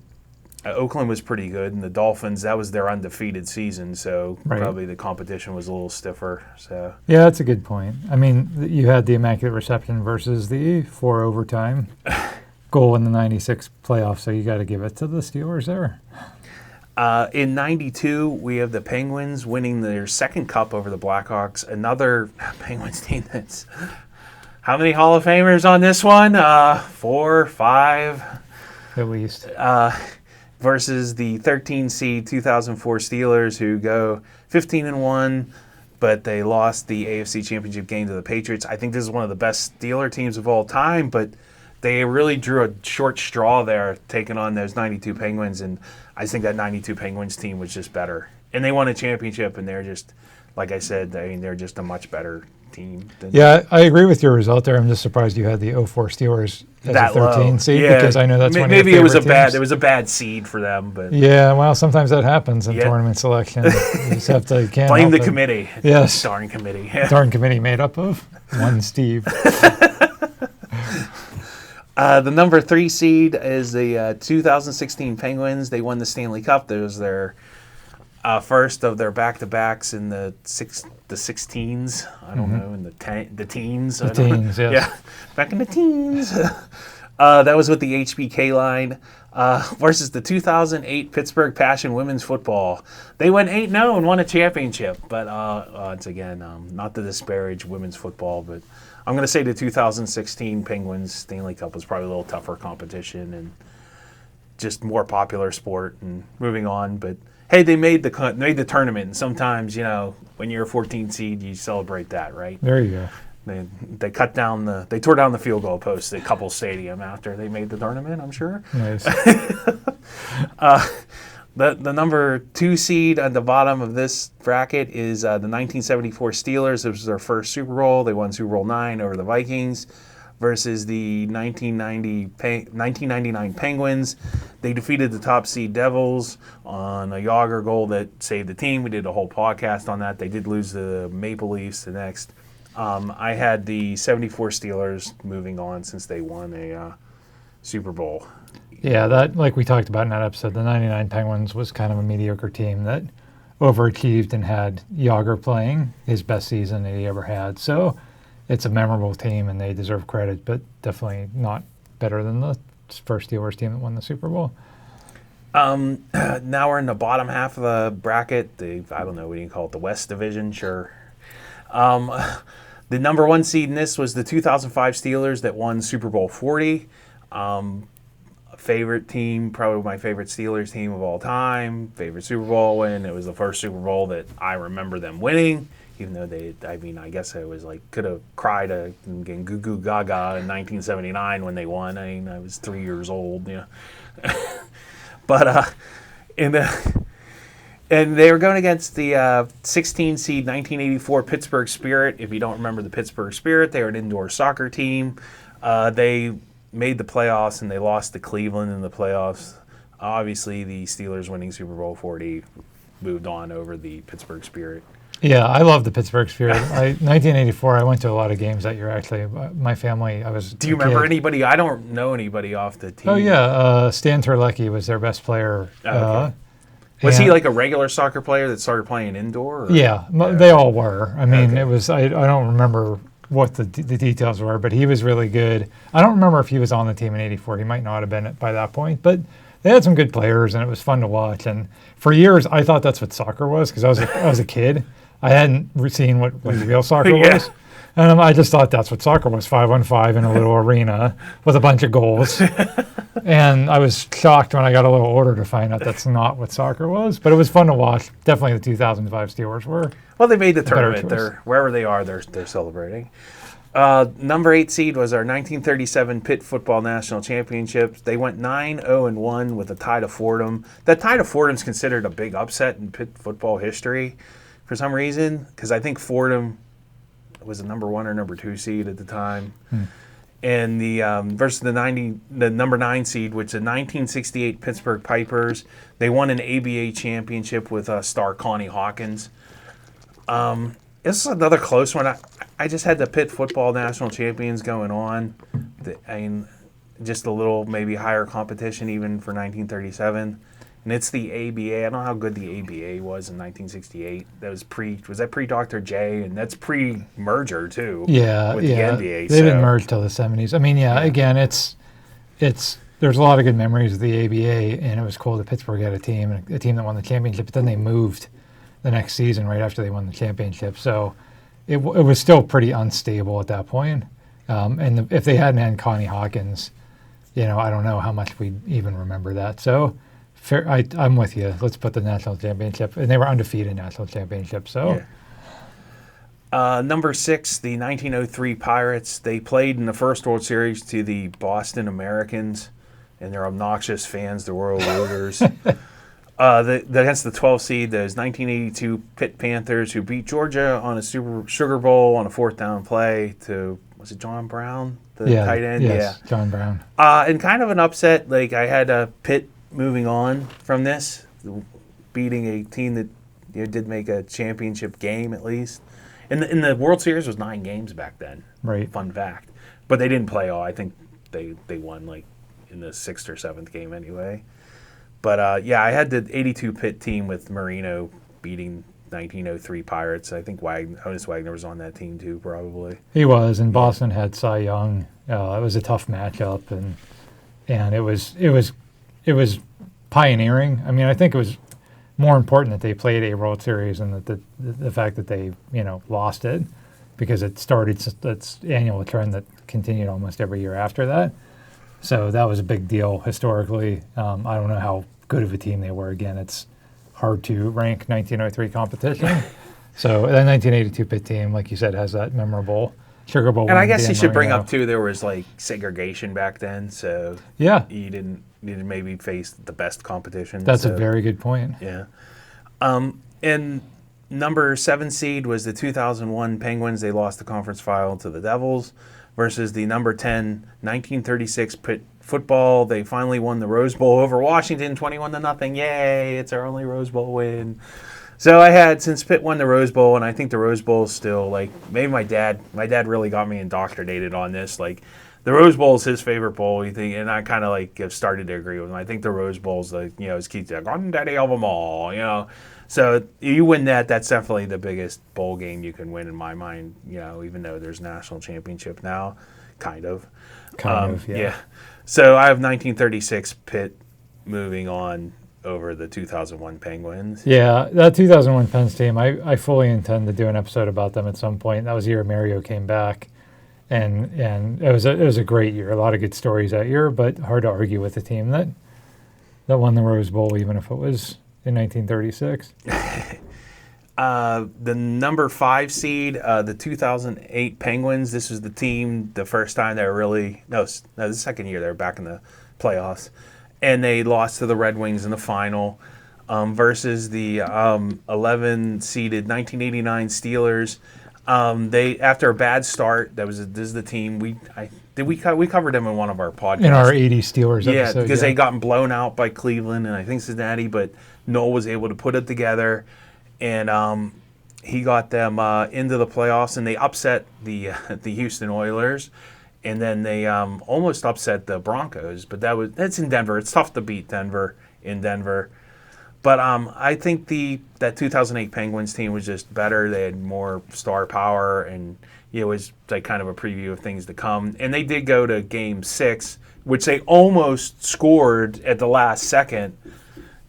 Oakland was pretty good, and the Dolphins, that was their undefeated season, so probably the competition was a little stiffer. So yeah, that's a good point. I mean, you had the immaculate reception versus the 4 overtime goal in the 96 playoffs, so you got to give it to the Steelers there. In 92, we have the Penguins winning their second cup over the Blackhawks. Another Penguins team that's... How many Hall of Famers on this one? 4, 5? At least. Versus the 13 seed 2004 Steelers, who go 15-1, but they lost the AFC Championship game to the Patriots. I think this is one of the best Steeler teams of all time, but they really drew a short straw there, taking on those 92 Penguins, and I think that 92 Penguins team was just better. And they won a championship, and they're just, like I said, they're just a much better team. Yeah, I agree with your result there. I'm just surprised you had the 04 Steelers as a 13 seed, because I know that's one of your favorite teams. It was a bad seed for them, but yeah, well, sometimes that happens in tournament selection. You just have to blame the committee. Yes, darn committee. Darn committee made up of one Steve. The number 3 seed is the 2016 Penguins. They won the Stanley Cup. It was their first of their back-to-backs in the 16s. I don't know, in the teens. The teens, yes. Yeah, back in the teens. That was with the HBK line versus the 2008 Pittsburgh Passion women's football. They went 8-0 and won a championship. But once again, not to disparage women's football, but I'm going to say the 2016 Penguins Stanley Cup was probably a little tougher competition and just more popular sport. And moving on, but hey, they made the tournament, and sometimes, when you're a 14 seed, you celebrate that, right? There you go. They tore down the field goal post at Couple Stadium after they made the tournament, I'm sure. Nice. The number 2 seed at the bottom of this bracket is the 1974 Steelers. It was their first Super Bowl. They won Super Bowl 9 over the Vikings. Versus the 1999 Penguins. They defeated the top seed Devils on a Yager goal that saved the team. We did a whole podcast on that. They did lose the Maple Leafs the next. I had the 74 Steelers moving on since they won a Super Bowl. Yeah, that, like we talked about in that episode, the 99 Penguins was kind of a mediocre team that overachieved and had Yager playing his best season that he ever had. So it's a memorable team, and they deserve credit, but definitely not better than the first Steelers team that won the Super Bowl. Now we're in the bottom half of the bracket. I don't know, what do you call it? The West Division, sure. The number one seed in this was the 2005 Steelers that won Super Bowl 40. Favorite team, probably my favorite Steelers team of all time. Favorite Super Bowl win. It was the first Super Bowl that I remember them winning, even though I guess I was like, could have cried and goo goo gaga in 1979 when they won. I was 3 years old, But, and they were going against the 16 seed 1984 Pittsburgh Spirit. If you don't remember the Pittsburgh Spirit, they were an indoor soccer team. They made the playoffs, and they lost to Cleveland in the playoffs. Obviously, the Steelers winning Super Bowl 40 moved on over the Pittsburgh Spirit. Yeah, I love the Pittsburgh Spirit. 1984, I went to a lot of games that year, actually. My family, Do you remember anybody? I don't know anybody off the team. Oh, yeah. Stan Terlecki was their best player. Okay. Was he like a regular soccer player that started playing indoor? Or? Yeah, they all were. I mean, It was, I don't remember what the details were, but he was really good. I don't remember if he was on the team in 84. He might not have been by that point, but they had some good players, and it was fun to watch. And for years, I thought that's what soccer was, because I was a kid. I hadn't seen what real soccer was. And I just thought that's what soccer was, 5-on-5 in a little arena with a bunch of goals. And I was shocked when I got a little older to find out that's not what soccer was. But it was fun to watch. Definitely the 2005 Steelers were. Well, they made the tournament. Wherever they are, they're celebrating. Number 8 seed was our 1937 Pitt Football National Championships. They went 9-0-1 with a tie to Fordham. That tie to Fordham is considered a big upset in Pitt football history for some reason, because I think Fordham was the number 1 or number 2 seed at the time. And the versus the number 9 seed, which is the 1968 Pittsburgh Pipers. They won an ABA championship with star Connie Hawkins. This is another close one. I just had the Pitt Football National Champions going on. Just a little maybe higher competition even for 1937. And it's the ABA. I don't know how good the ABA was in 1968. That was pre Dr. J, and that's pre-merger too. Yeah, with the NBA. They didn't merge till the 70s. I mean, again, it's there's a lot of good memories of the ABA, and it was cool that Pittsburgh had a team that won the championship. But then they moved the next season right after they won the championship. So it was still pretty unstable at that point. And if they hadn't had Connie Hawkins, I don't know how much we'd even remember that. So. Fair, I'm with you. Let's put the national championship, and they were undefeated national championship. So, number 6, the 1903 Pirates. They played in the first World Series to the Boston Americans, and their obnoxious fans, the Royal Rooters. Against the 12 seed, those 1982 Pitt Panthers, who beat Georgia on a Sugar Bowl on a 4th down play to, was it John Brown, the tight end? Yes, yeah, John Brown. And kind of an upset. Like I had a Pitt moving on from this, beating a team that did make a championship game at least. In the World Series was 9 games back then. Right. Fun fact. But they didn't play all. I think they won like in the 6th or 7th game anyway. But I had the 82 Pitt team with Marino beating 1903 Pirates. I think Honus Wagner was on that team too, probably. He was, and Boston had Cy Young. It was a tough matchup, and it was pioneering. I mean, I think it was more important that they played a World Series and that the fact that they lost it, because it started its annual trend that continued almost every year after that. So that was a big deal historically. I don't know how good of a team they were. Again, it's hard to rank 1903 competition. So that 1982 Pitt team, like you said, has that memorable Sugar Bowl. And I guess you should bring up too, there was like segregation back then, so you didn't maybe face the best competition. That's a very good point. Yeah. And number 7 seed was the 2001 Penguins. They lost the conference final to the Devils versus the number 10 1936 Pitt football. They finally won the Rose Bowl over Washington 21-0. Yay, it's our only Rose Bowl win. So since Pitt won the Rose Bowl, and I think the Rose Bowl is still, like, maybe my dad really got me indoctrinated on this, like, the Rose Bowl is his favorite bowl. You think, and I kind of like have started to agree with him. I think the Rose Bowl's like, as Keith said, "Granddaddy of them all." So you win that. That's definitely the biggest bowl game you can win in my mind. Even though there's national championship now, kind of. Yeah. So I have 1936 Pitt moving on over the 2001 Penguins. Yeah, that 2001 Pens team, I fully intend to do an episode about them at some point. That was the year Mario came back, and it was a great year. A lot of good stories that year, but hard to argue with the team that won the Rose Bowl, even if it was in 1936. The number 5 seed, the 2008 Penguins. This was the team, the first time they were really the second year they were back in the playoffs, and they lost to the Red Wings in the final versus the 11 seeded 1989 Steelers. They, after a bad start, this is the team we covered them in one of our podcasts in our 80 Steelers episode. Because they gotten blown out by Cleveland and I think Cincinnati, but Noel was able to put it together, and he got them into the playoffs, and they upset the Houston Oilers, and then they almost upset the Broncos, but that's in Denver. It's tough to beat Denver in Denver. But I think that 2008 Penguins team was just better. They had more star power, and it was like kind of a preview of things to come. And they did go to Game 6, which they almost scored at the last second.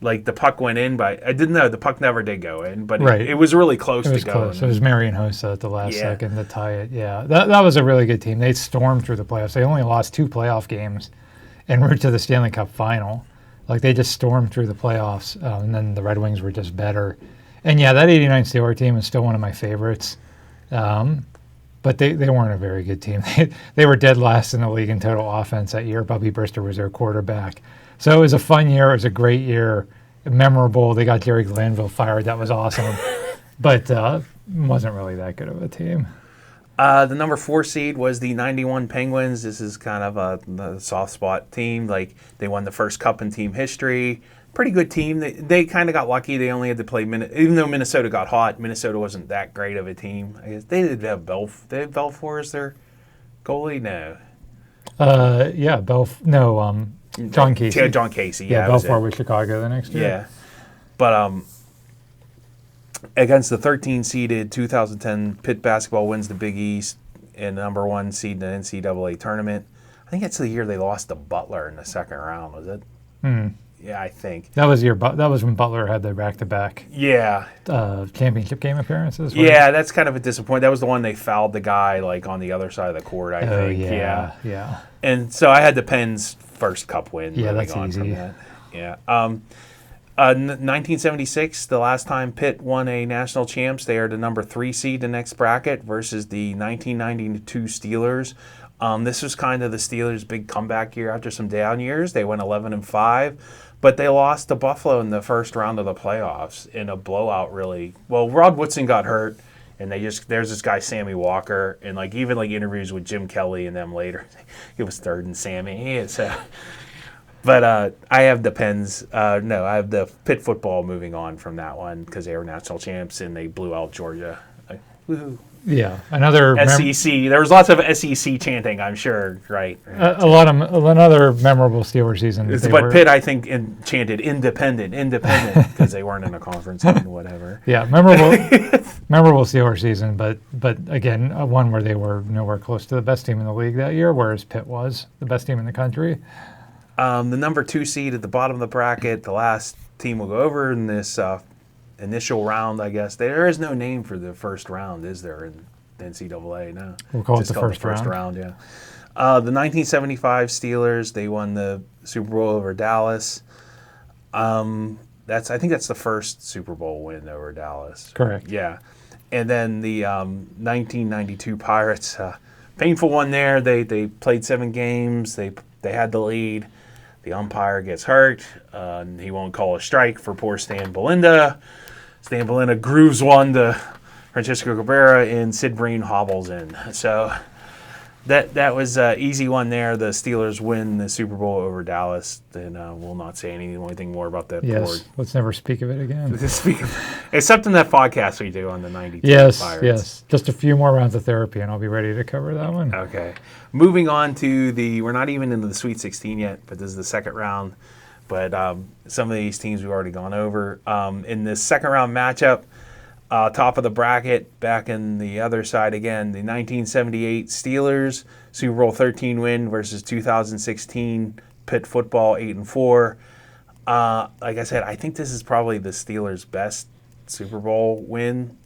Like the puck went in, but I didn't know the puck never did go in, but right. it was really close to go. Close. It was Marian Hossa at the last second to tie it. Yeah, that was a really good team. They stormed through the playoffs. They only lost 2 playoff games en route to the Stanley Cup final. Like they just stormed through the playoffs, and then the Red Wings were just better. And yeah, that '89 Steelers team is still one of my favorites. But they weren't a very good team. They were dead last in the league in total offense that year. Bubby Brister was their quarterback. So it was a fun year. It was a great year, memorable. They got Jerry Glanville fired. That was awesome. But wasn't really that good of a team. The number 4 seed was the 91 Penguins. This is kind of a soft spot team. Like they won the first cup in team history. Pretty good team. They kind of got lucky. They only had to play even though Minnesota got hot. Minnesota wasn't that great of a team. I guess they did have Belfour as their goalie. No. Yeah, John Casey. Yeah, John Casey. Yeah, Belfour was Chicago the next year. Yeah, but against the 13-seeded 2010 Pitt basketball wins the Big East and number 1 seed in the NCAA tournament. I think that's the year they lost to Butler in the second round. Was it? Yeah, I think that was when Butler had their back-to-back. Yeah. Championship game appearances. Yeah, that's kind of a disappointment. That was the one they fouled the guy like on the other side of the court. I think. Yeah. And so I had the Pens' first cup win. Yeah, that's on easy. From that. Yeah. 1976, the last time Pitt won a national champs, they are the number 3 seed in the next bracket versus the 1992 Steelers. This was kind of the Steelers' big comeback year after some down years. They went 11-5, but they lost to Buffalo in the first round of the playoffs in a blowout. Really, well, Rod Woodson got hurt, and there's this guy Sammy Walker, and even interviews with Jim Kelly and them later, it was third and Sammy. But I have the Pens. I have the Pitt football moving on from that one because they were national champs and they blew out Georgia. Woohoo! Yeah, another SEC. There was lots of SEC chanting, I'm sure, right? Another memorable Steelers season. But Pitt, I think, chanted independent because they weren't in a conference and whatever. Yeah, memorable Steelers season, but again, one where they were nowhere close to the best team in the league that year, whereas Pitt was the best team in the country. The number 2 seed at the bottom of the bracket, the last team will go over in this initial round, I guess. There is no name for the first round, is there, in the NCAA? No. We'll call it the first round. Yeah. The 1975 Steelers, they won the Super Bowl over Dallas. I think that's the first Super Bowl win over Dallas. Correct. Yeah. And then the 1992 Pirates, painful one there. They played 7 games. They had the lead. The umpire gets hurt. He won't call a strike for poor Stan Belinda. Stan Belinda grooves one to Francisco Cabrera, and Sid Breen hobbles in. So That was an easy one there. The Steelers win the Super Bowl over Dallas. Then we'll not say anything more about that board. Yes, let's never speak of it again. Except in that podcast we do on the 92 Yes, Pirates. yes. Just a few more rounds of therapy, and I'll be ready to cover that one. Okay. Moving on to we're not even into the Sweet 16 yet, but this is the second round. But some of these teams we've already gone over. In this second round matchup, top of the bracket, back in the other side again, the 1978 Steelers Super Bowl 13 win versus 2016 Pitt football 8-4. Like I said, I think this is probably the Steelers' best Super Bowl win,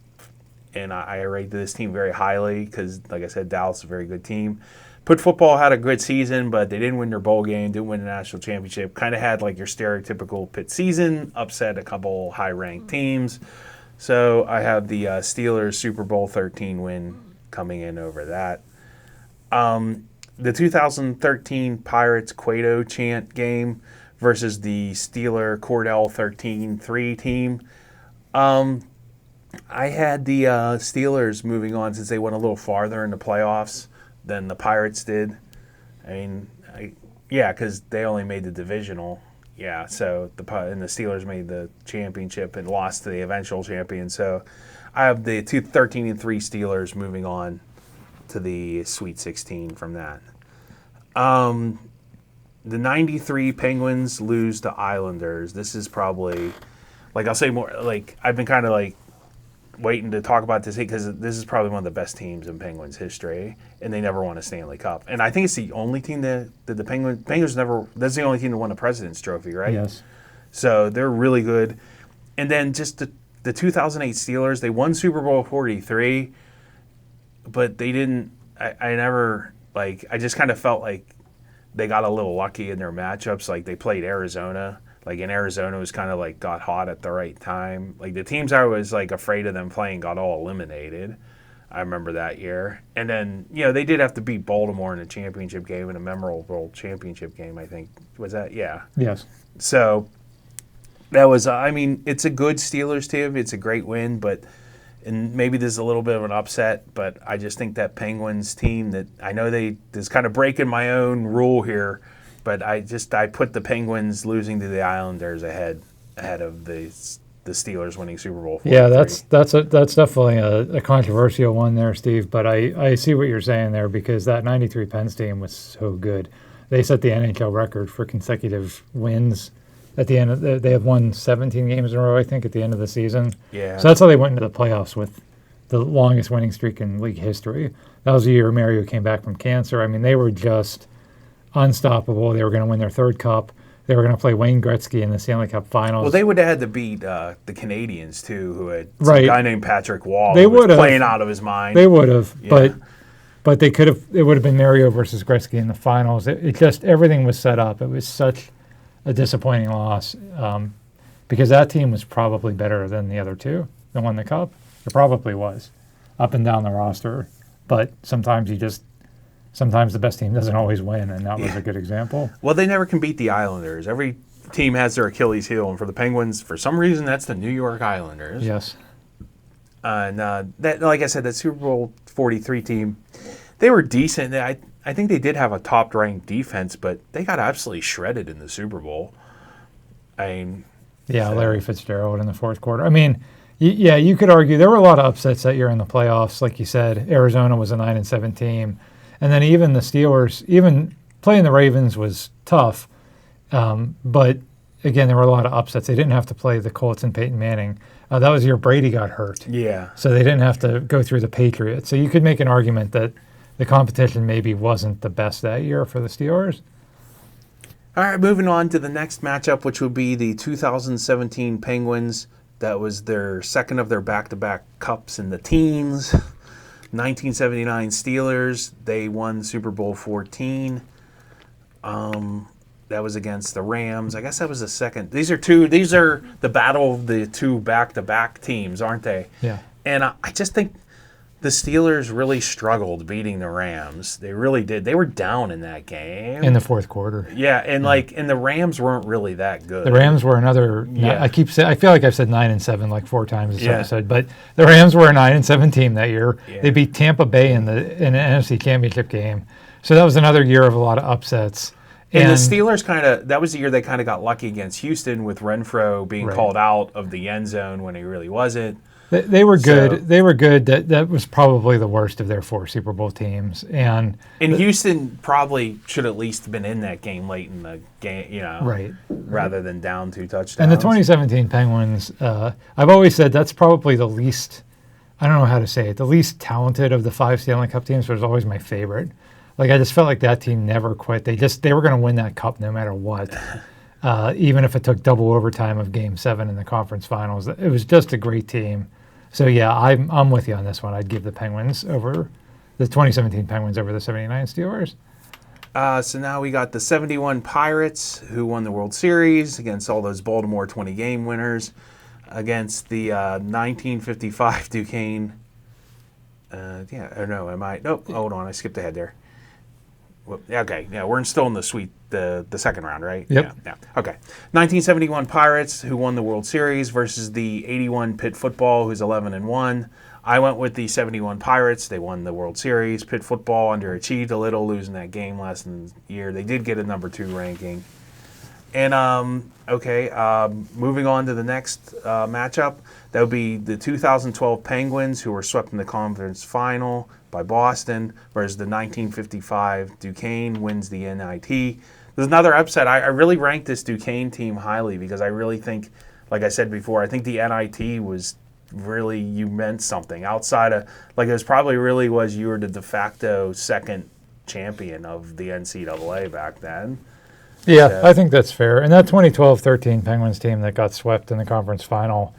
and I rate this team very highly because, like I said, Dallas is a very good team. Pitt football had a good season, but they didn't win their bowl game, didn't win the national championship. Kind of had like your stereotypical Pitt season, upset a couple high-ranked teams. So I have the Steelers Super Bowl 13 win coming in over that. The 2013 Pirates Cueto chant game versus the Steeler Cordell 13-3 team. I had the Steelers moving on since they went a little farther in the playoffs than the Pirates did. I mean, because they only made the divisional. Yeah, so the Steelers made the championship and lost to the eventual champion. So I have the 13-3 Steelers moving on to the Sweet 16 from that. The 93 Penguins lose to Islanders. This is probably, like I'll say more, like I've been kind of like waiting to talk about this because this is probably one of the best teams in Penguins history, and they never won a Stanley Cup. And I think it's the only team that the Penguins never. That's the only team that won a President's Trophy, right? Yes. So they're really good. And then just the 2008 Steelers, they won Super Bowl 43, but they didn't. I never like. I just kind of felt like they got a little lucky in their matchups. Like they played Arizona. Like in Arizona, it was kind of like got hot at the right time. Like the teams I was like afraid of them playing got all eliminated. I remember that year. And then, they did have to beat Baltimore in a championship game, in a memorable championship game, I think. Was that? Yeah. Yes. So that was, it's a good Steelers team. It's a great win, and maybe there's a little bit of an upset, but I just think that Penguins team that I know is kind of breaking my own rule here. But I put the Penguins losing to the Islanders ahead of the Steelers winning Super Bowl 43. Yeah, that's definitely a controversial one there, Steve. But I see what you're saying there because that 93 Pens team was so good. They set the NHL record for consecutive wins at the end of they have won 17 games in a row, I think, at the end of the season. Yeah. So that's how they went into the playoffs with the longest winning streak in league history. That was the year Mario came back from cancer. I mean, they were just unstoppable. They were going to win their third cup. They were going to play Wayne Gretzky in the Stanley Cup Finals. Well, they would have had to beat the Canadians too, who had right. a guy named Patrick Wall. They who was would have playing out of his mind. They would have, Yeah. but they could have. It would have been Mario versus Gretzky in the finals. It just everything was set up. It was such a disappointing loss because that team was probably better than the other two that won the cup. It probably was up and down the roster, but sometimes the best team doesn't always win, and that was a good example. Well, they never can beat the Islanders. Every team has their Achilles heel, and for the Penguins, for some reason, that's the New York Islanders. Yes. And that, like I said, that Super Bowl 43 team, they were decent. I think they did have a top-ranked defense, but they got absolutely shredded in the Super Bowl. Larry Fitzgerald in the fourth quarter. I mean, you could argue there were a lot of upsets that year in the playoffs. Like you said, Arizona was a 9-7 team. And then even the Steelers, even playing the Ravens was tough. But, again, there were a lot of upsets. They didn't have to play the Colts and Peyton Manning. That was the year Brady got hurt. Yeah. So they didn't have to go through the Patriots. So you could make an argument that the competition maybe wasn't the best that year for the Steelers. All right, moving on to the next matchup, which would be the 2017 Penguins. That was their second of their back-to-back cups in the teens. 1979 Steelers, they won Super Bowl 14. That was against the Rams. I guess that was the second. These are the battle of the two back-to-back teams, aren't they? Yeah. And I just think the Steelers really struggled beating the Rams. They really did. They were down in that game. In the fourth quarter. Yeah, and the Rams weren't really that good. The Rams were another. Yeah. I keep saying. I feel like I've said 9-7 like 4 times this Yeah. episode, but the Rams were a 9-7 team that year. Yeah. They beat Tampa Bay in an NFC Championship game, so that was another year of a lot of upsets. And the Steelers that was the year they kind of got lucky against Houston with Renfro being Right. called out of the end zone when he really wasn't. They were good. So- They were good. That was probably the worst of their 4 Super Bowl teams. And Houston probably should at least been in that game late in the game, right. rather than down 2 touchdowns. And the 2017 Penguins, I've always said that's probably the least, I don't know how to say it, the least talented of the 5 Stanley Cup teams, but it was always my favorite. Like, I just felt like that team never quit. They were going to win that cup no matter what, even if it took double overtime of Game 7 in the conference finals. It was just a great team. So, yeah, I'm with you on this one. I'd give the 2017 Penguins over the 79 Steelers. So now we got the 71 Pirates, who won the World Series against all those Baltimore 20-game winners, against the 1955 Duquesne. Nope, hold on, I skipped ahead there. Okay, yeah, we're still in the second round, right? Yep. Yeah. Okay. 1971 Pirates, who won the World Series, versus the 81 Pitt Football, who's 11-1. I went with the 71 Pirates. They won the World Series. Pitt Football underachieved a little, losing that game last year. They did get a number 2 ranking. And moving on to the next matchup, that would be the 2012 Penguins, who were swept in the conference final by Boston, versus the 1955 Duquesne wins the NIT. There's another upset. I really ranked this Duquesne team highly because I really think, like I said before, I think the NIT was really, you meant something outside of, like, it was probably really was you were the de facto second champion of the NCAA back then. Yeah, So- I think that's fair. And that 2012-13 Penguins team that got swept in the conference final,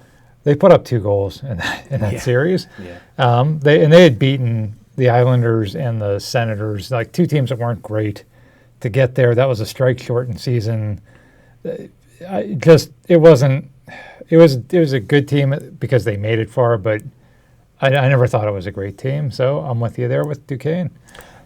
they put up 2 goals in that Yeah. series. Yeah. They had beaten the Islanders and the Senators, like 2 teams that weren't great, to get there. That was a strike-shortened season. It wasn't. It was a good team because they made it far, but I never thought it was a great team. So I'm with you there with Duquesne.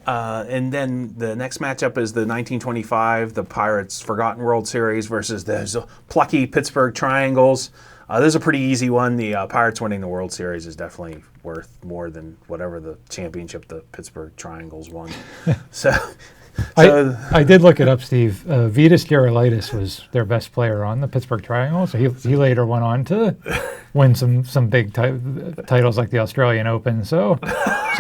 And then the next matchup is the 1925, the Pirates' Forgotten World Series versus those plucky Pittsburgh Triangles. This is a pretty easy one. The Pirates winning the World Series is definitely worth more than whatever the championship the Pittsburgh Triangles won. So I did look it up, Steve. Vitas Gerulaitis was their best player on the Pittsburgh Triangle. So he later went on to win some big titles like the Australian Open. So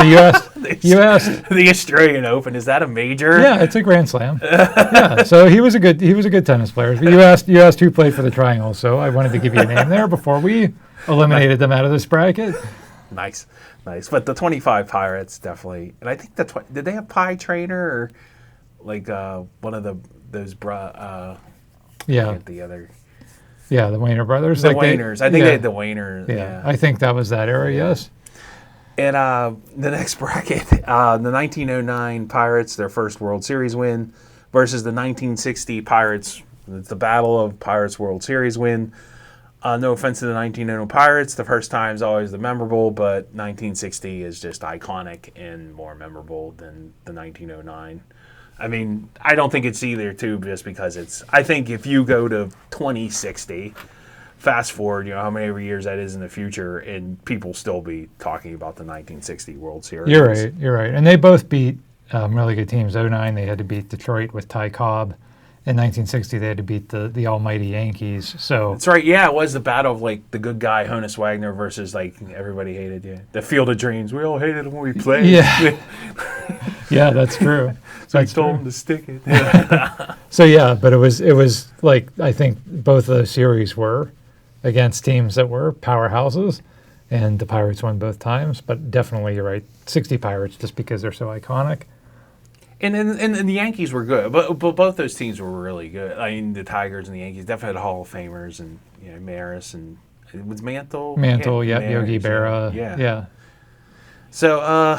you asked the Australian Open, is that a major? Yeah, it's a Grand Slam. Yeah, so he was a good tennis player. But you asked who played for the Triangle, so I wanted to give you a name there before we eliminated them out of this bracket. Nice. But the 25 Pirates definitely, and I think did they have Pie Trainer or like one of those Yeah, the other the Wayner brothers. the Wayners. I think they had the Wayners. Yeah, I think that was that era. Yes. And the next bracket, the 1909 Pirates, their first World Series win, versus the 1960 Pirates. It's the battle of Pirates World Series win. No offense to the 1909 Pirates, the first time is always the memorable, but 1960 is just iconic and more memorable than the 1909. I mean, I don't think it's either, too, just because I think if you go to 2060, fast forward, how many years that is in the future, and people still be talking about the 1960 World Series. You're right. And they both beat really good teams. 09, they had to beat Detroit with Ty Cobb. In 1960, they had to beat the almighty Yankees. So that's right. Yeah, it was the battle of like the good guy Honus Wagner versus like everybody hated. Yeah, the Field of Dreams. We all hated him when we played. Yeah, yeah, that's true. So he told him to stick it. Yeah. So yeah, but it was like I think both of those series were against teams that were powerhouses, and the Pirates won both times. But definitely, you're right. 60 Pirates just because they're so iconic. And the Yankees were good, but both those teams were really good. I mean, the Tigers and the Yankees definitely had Hall of Famers, and Maris and it was Mantle. Yeah, Yogi Berra. Yeah. So,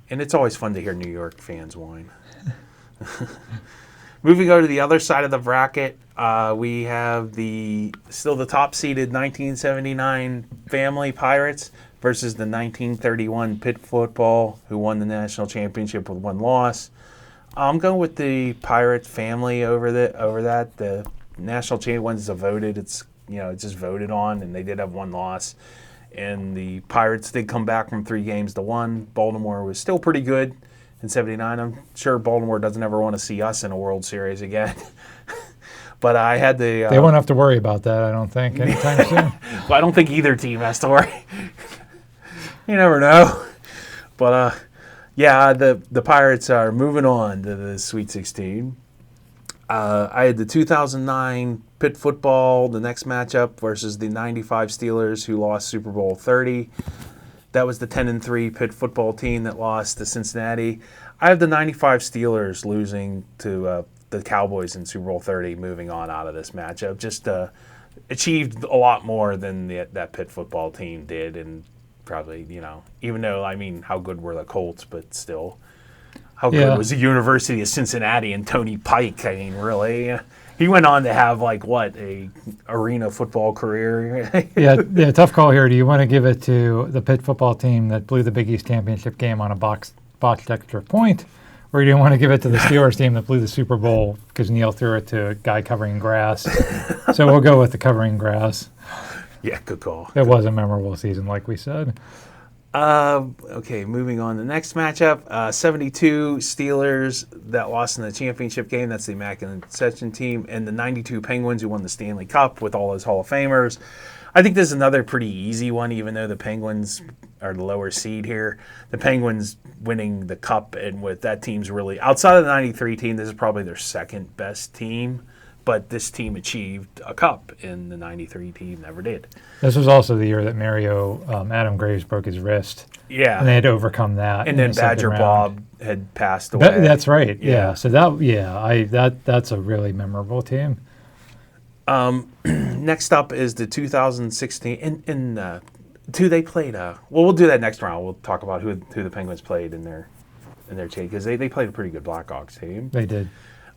and it's always fun to hear New York fans whine. Moving over to the other side of the bracket, we have still the top-seeded 1979 Family Pirates versus the 1931 Pitt football, who won the national championship with one loss. I'm going with the Pirates family over that. The national champion ones are voted. It's just voted on, and they did have one loss. And the Pirates did come back from 3 games to 1. Baltimore was still pretty good in '79. I'm sure Baltimore doesn't ever want to see us in a World Series again. But I had the... they won't have to worry about that, I don't think, anytime soon. Well, I don't think either team has to worry. You never know. But, the Pirates are moving on to the Sweet 16. I had the 2009 Pitt football, the next matchup, versus the 95 Steelers, who lost Super Bowl 30. That was the 10-3 Pitt football team that lost to Cincinnati. I have the 95 Steelers losing to the Cowboys in Super Bowl 30, moving on out of this matchup. Just achieved a lot more than that Pitt football team did, and probably, even though, how good were the Colts, but still, how good was the University of Cincinnati and Tony Pike? Really? He went on to have, a arena football career. yeah, tough call here. Do you want to give it to the Pitt football team that blew the Big East championship game on a botched extra point? Or do you want to give it to the Steelers team that blew the Super Bowl because Neil threw it to a guy covering grass? So we'll go with the covering grass. Yeah, good call. It was a memorable season, like we said. Okay, moving on. The next matchup, 72 Steelers that lost in the championship game. That's the Immaculate Reception team. And the 92 Penguins who won the Stanley Cup with all those Hall of Famers. I think this is another pretty easy one, even though the Penguins are the lower seed here. The Penguins winning the Cup, and with that team's really, outside of the 93 team, this is probably their second best team. But this team achieved a Cup, and the 93 team never did. This was also the year that Mario, Adam Graves broke his wrist. Yeah. And they had to overcome that. And then Badger Bob had passed away. That's right, yeah. So that's a really memorable team. Next up is the 2016 they played. We'll do that next round. We'll talk about who the Penguins played in their team, because they played a pretty good Blackhawks team. They did.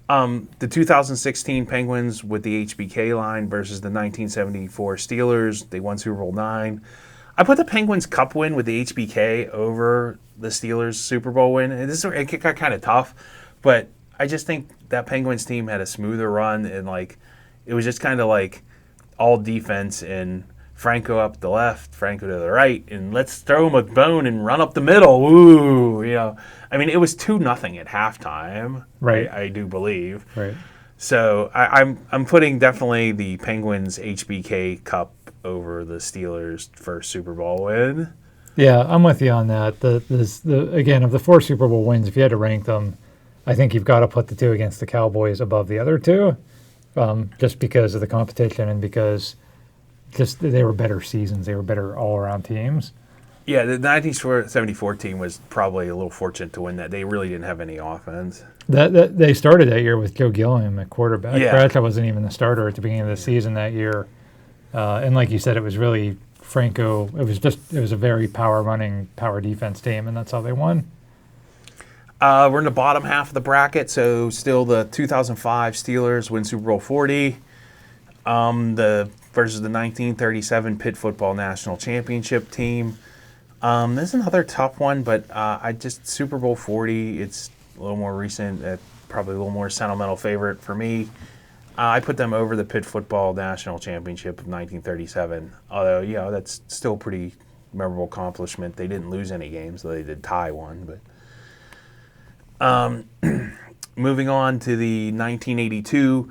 The 2016 Penguins with the HBK line versus the 1974 Steelers. They won Super Bowl 9. I put the Penguins Cup win with the HBK over the Steelers Super Bowl win. And it got kind of tough, but I just think that Penguins team had a smoother run, and it was just kind of all defense and Franco up the left, Franco to the right, and let's throw him a bone and run up the middle. Woo! It was 2-0 at halftime. Right. I do believe. Right. So I'm putting definitely the Penguins HBK Cup over the Steelers' first Super Bowl win. Yeah, I'm with you on that. Again, of the 4 Super Bowl wins, if you had to rank them, I think you've got to put the 2 against the Cowboys above the other 2, just because of the competition and because they were better seasons. They were better all-around teams. Yeah, the 1974 team was probably a little fortunate to win that. They really didn't have any offense. They started that year with Joe Gilliam at quarterback. Yeah. Bradshaw wasn't even the starter at the beginning of the season that year. And like you said, it was really Franco. It was a very power-running, power defense team, and that's how they won. We're in the bottom half of the bracket, so still the 2005 Steelers win Super Bowl 40. Versus the 1937 Pitt Football National Championship team. This is another tough one, but Super Bowl 40, it's a little more recent, probably a little more sentimental favorite for me. I put them over the Pitt Football National Championship of 1937, although, that's still a pretty memorable accomplishment. They didn't lose any games, though they did tie one. But moving on to the 1982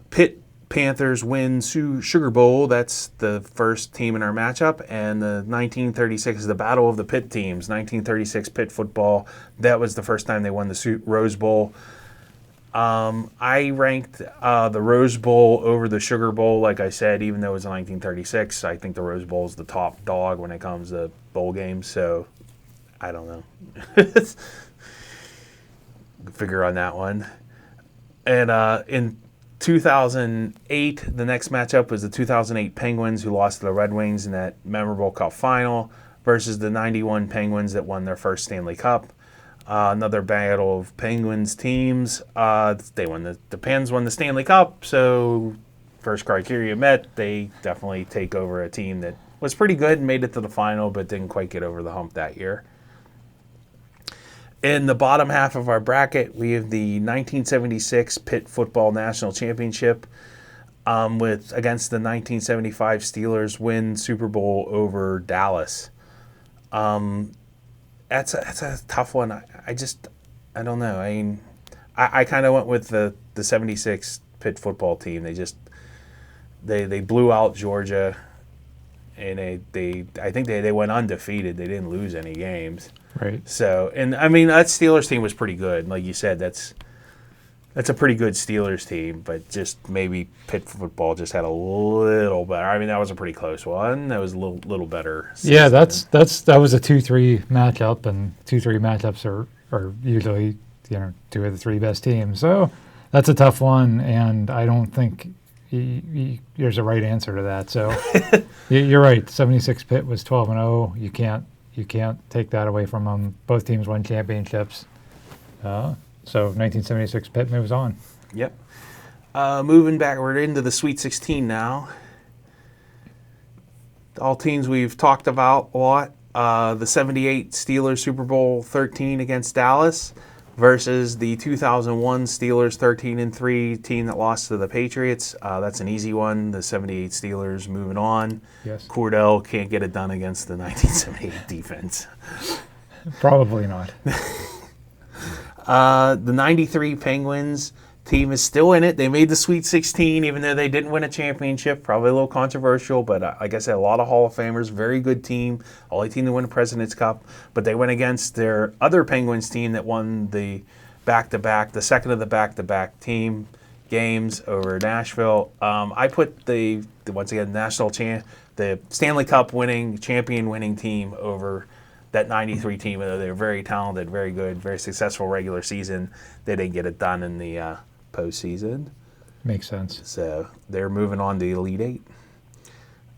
Pitt Panthers win Sugar Bowl. That's the first team in our matchup. And the 1936 is the Battle of the Pitt teams. 1936 Pitt football. That was the first time they won the Rose Bowl. I ranked the Rose Bowl over the Sugar Bowl, like I said, even though it was 1936. I think the Rose Bowl is the top dog when it comes to bowl games. So I don't know. Figure on that one. And in 2008, the next matchup was the 2008 Penguins, who lost to the Red Wings in that memorable Cup final, versus the 91 Penguins that won their first Stanley Cup. Another battle of Penguins teams. The Pens won the Stanley Cup, so first criteria met. They definitely take over a team that was pretty good and made it to the final, but didn't quite get over the hump that year. In the bottom half of our bracket, we have the 1976 Pitt Football National Championship against the 1975 Steelers win Super Bowl over Dallas. That's a tough one. I don't know. I mean, I kind of went with the 76 Pitt football team. They blew out Georgia, and I think they went undefeated. They didn't lose any games. Right. So, and I mean, that Steelers team was pretty good. Like you said, that's a pretty good Steelers team, but just maybe Pitt football just had a little better. I mean, that was a pretty close one. That was a little better. Yeah, that was a 2-3 matchup, and 2-3 matchups are usually two of the three best teams. So that's a tough one, and I don't think there's a right answer to that. So you're right. 76 Pitt was 12-0. You can't take that away from them. Both teams won championships. So 1976 Pitt moves on. Yep. Moving backward into the Sweet 16 now. All teams we've talked about a lot. The 78 Steelers Super Bowl 13 against Dallas versus the 2001 Steelers 13-3 team that lost to the Patriots. That's an easy one. The 78 Steelers moving on. Yes. Cordell can't get it done against the 1978 defense. Probably not. The 93 Penguins team is still in it. They made the Sweet 16, even though they didn't win a championship. Probably a little controversial, but like I said, a lot of Hall of Famers. Very good team. Only team to win a President's Cup. But they went against their other Penguins team that won the back-to-back, the second of the back-to-back team games over Nashville. I put the once again, the Stanley Cup champion winning team over that 93 team. Though they were very talented, very good, very successful regular season, they didn't get it done in the postseason. Makes sense. So they're moving on to the Elite Eight.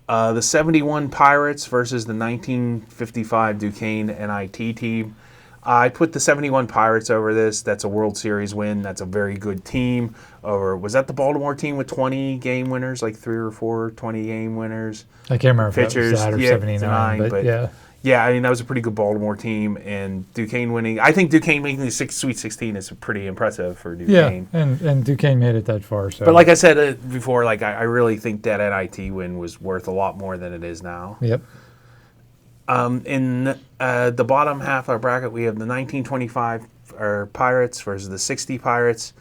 The 71 Pirates versus the 1955 Duquesne NIT team. I put the 71 Pirates over this. That's a World Series win. That's a very good team. Was that the Baltimore team with 20 game winners, like 3 or 4 20-game winners? I can't remember Pitchers, if it was that or 79, but yeah. Yeah, I mean, that was a pretty good Baltimore team, and Duquesne winning. I think Duquesne making the Sweet 16 is pretty impressive for Duquesne. Yeah, and Duquesne made it that far. So. But like I said before, I really think that NIT win was worth a lot more than it is now. Yep. In the bottom half of our bracket, we have the 1925 Pirates versus the 60 Pirates.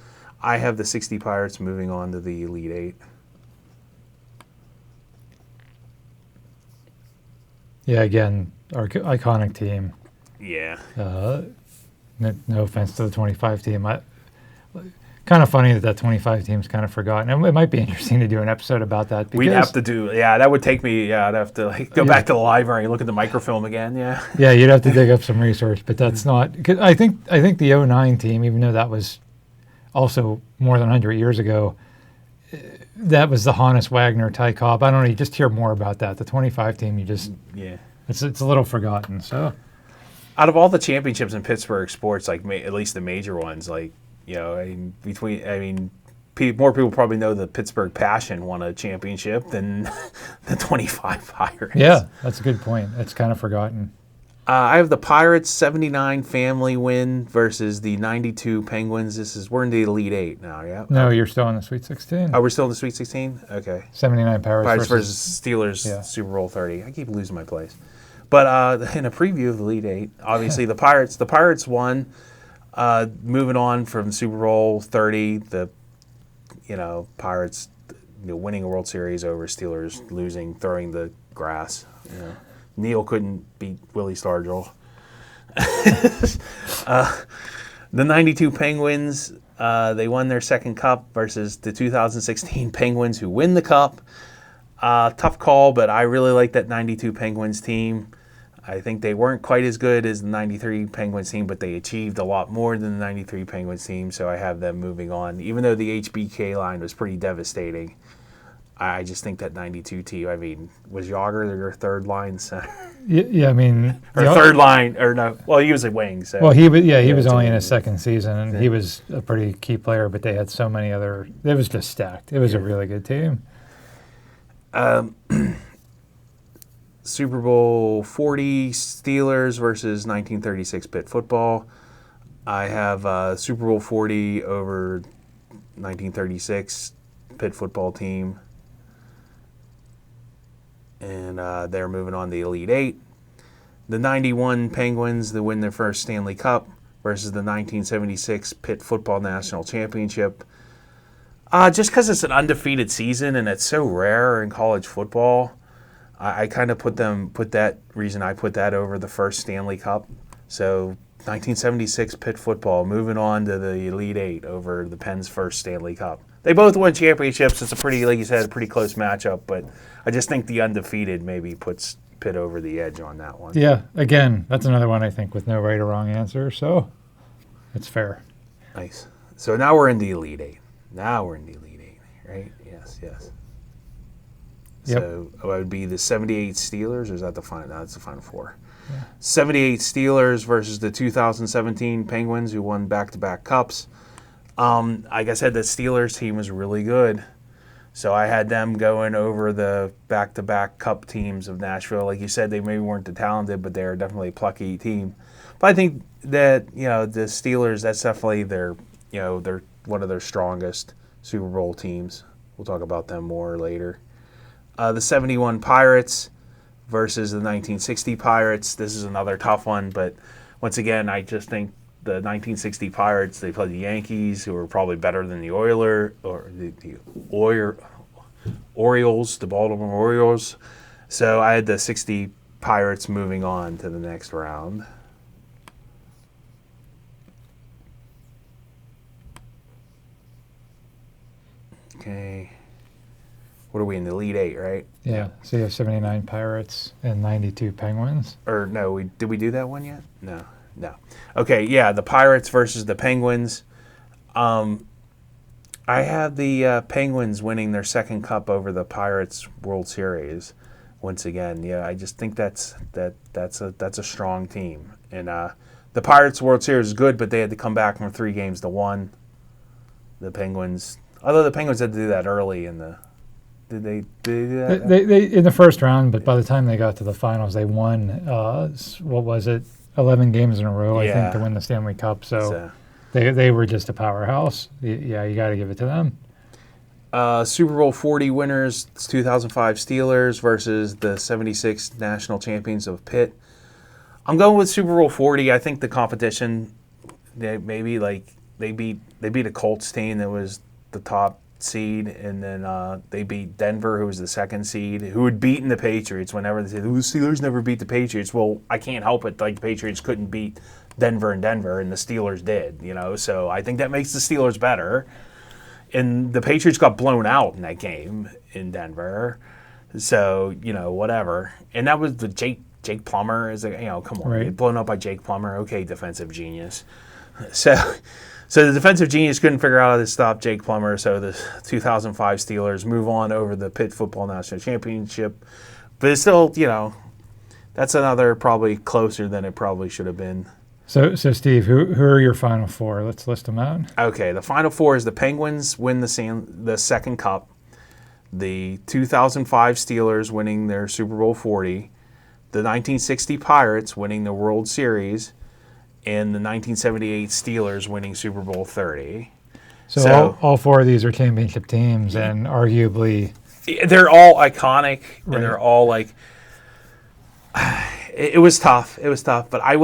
I have the 60 Pirates moving on to the Elite Eight. Yeah, again, our iconic team. Yeah. No offense to the 25 team. Kind of funny that 25 team's kind of forgotten. It might be interesting to do an episode about that. We'd have to do, that would take me, I'd have to go back to the library and look at the microfilm again, yeah. Yeah, you'd have to dig up some research, but that's not, cause I think the 09 team, even though that was also more than 100 years ago, that was the Hannes Wagner, Ty Cobb. I don't know, you just hear more about that. The 25 team, it's a little forgotten, so. Out of all the championships in Pittsburgh sports, at least the major ones, more people probably know the Pittsburgh Passion won a championship than the 25 Pirates. Yeah, that's a good point. It's kind of forgotten. I have the Pirates 79 family win versus the 92 Penguins. We're in the Elite Eight now, yeah? No, you're still in the Sweet 16. Oh, we're still in the Sweet 16? Okay. 79 Pirates versus Steelers Super Bowl 30. I keep losing my place. But in a preview of the Elite Eight, obviously the Pirates won. Moving on from Super Bowl 30, the Pirates winning a World Series over Steelers losing, throwing the grass. Neil couldn't beat Willie Stargell. The 92 Penguins, they won their second cup versus the 2016 Penguins who win the cup. Tough call, but I really like that 92 Penguins team. I think they weren't quite as good as the 93 Penguins team, but they achieved a lot more than the 93 Penguins team, so I have them moving on. Even though the HBK line was pretty devastating, I just think that 92 team, was Yager their third line center? Yeah, I mean... or third line, or no, well, he was a wing, so... Well, he was only in his second season, and he was a pretty key player, but they had so many other... It was just stacked. It was a really good team. Super Bowl 40 Steelers versus 1936 Pitt football. I have Super Bowl 40 over 1936 Pitt football team. And they're moving on to the Elite Eight. The 91 Penguins that win their first Stanley Cup versus the 1976 Pitt Football National Championship. Just because it's an undefeated season and it's so rare in college football, I kind of put that over the first Stanley Cup. So 1976 Pitt football moving on to the Elite Eight over the Penn's first Stanley Cup. They both won championships. It's a pretty, like you said, a pretty close matchup, but I just think the undefeated maybe puts Pitt over the edge on that one. Yeah, again, that's another one I think with no right or wrong answer, so it's fair. Nice. So now we're in the Elite Eight. Right? Yes. Yep. So it would be the 78 Steelers, or is that the final? No, that's the Final Four. Yeah. 78 Steelers versus the 2017 Penguins, who won back-to-back cups. Like I said, the Steelers team was really good. So I had them going over the back-to-back cup teams of Nashville. Like you said, they maybe weren't the talented, but they're definitely a plucky team. But I think that, the Steelers, that's definitely they're one of their strongest Super Bowl teams. We'll talk about them more later. The 71 Pirates versus the 1960 Pirates. This is another tough one, but once again, I just think the 1960 Pirates, they played the Yankees, who were probably better than the Orioles, the Baltimore Orioles. So I had the 60 Pirates moving on to the next round. Okay. What are we in the Elite Eight, right? Yeah, so you have 79 Pirates and 92 Penguins. Or no, did we do that one yet? No. Okay, yeah, the Pirates versus the Penguins. I have the Penguins winning their second cup over the Pirates World Series once again. Yeah, I just think that's a strong team. And the Pirates World Series is good, but they had to come back from 3 games to 1. The Penguins, although the Penguins had to do that early in the. Did they do that? They in the first round, but by the time they got to the finals, they won. What was it? 11 games in a row, I think, to win the Stanley Cup. So they were just a powerhouse. Yeah, you got to give it to them. Super Bowl 40 winners, 2005 Steelers versus the 76 national champions of Pitt. I'm going with Super Bowl 40. I think the competition, they beat a Colts team that was the top seed, and then they beat Denver, who was the second seed, who had beaten the Patriots. Whenever they say the Steelers never beat the Patriots, well, I can't help it. Like, the Patriots couldn't beat Denver, and the Steelers did. So I think that makes the Steelers better. And the Patriots got blown out in that game in Denver. So whatever. And that was the Jake Plummer is come on, right. Blown up by Jake Plummer. Okay, defensive genius. So the defensive genius couldn't figure out how to stop Jake Plummer, so the 2005 Steelers move on over the Pitt Football National Championship. But it's still, that's another probably closer than it probably should have been. So Steve, who are your final 4? Let's list them out. Okay, the final 4 is the Penguins win the second cup, the 2005 Steelers winning their Super Bowl 40, the 1960 Pirates winning the World Series, and the 1978 Steelers winning Super Bowl 30. So all 4 of these are championship teams, and arguably they're all iconic, right. And they're all like. It was tough. But I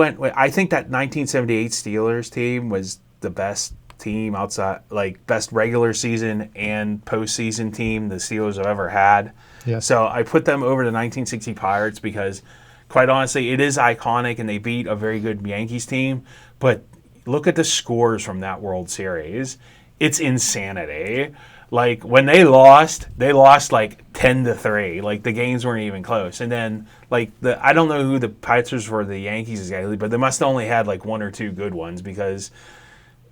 think that 1978 Steelers team was the best team outside, like best regular season and postseason team the Steelers have ever had. Yeah. So I put them over the 1960 Pirates because, quite honestly, it is iconic, and they beat a very good Yankees team. But look at the scores from that World Series. It's insanity. Like, when they lost like 10-3. Like, the games weren't even close. And then, like, I don't know who the pitchers for the Yankees exactly, but they must have only had like 1 or 2 good ones because,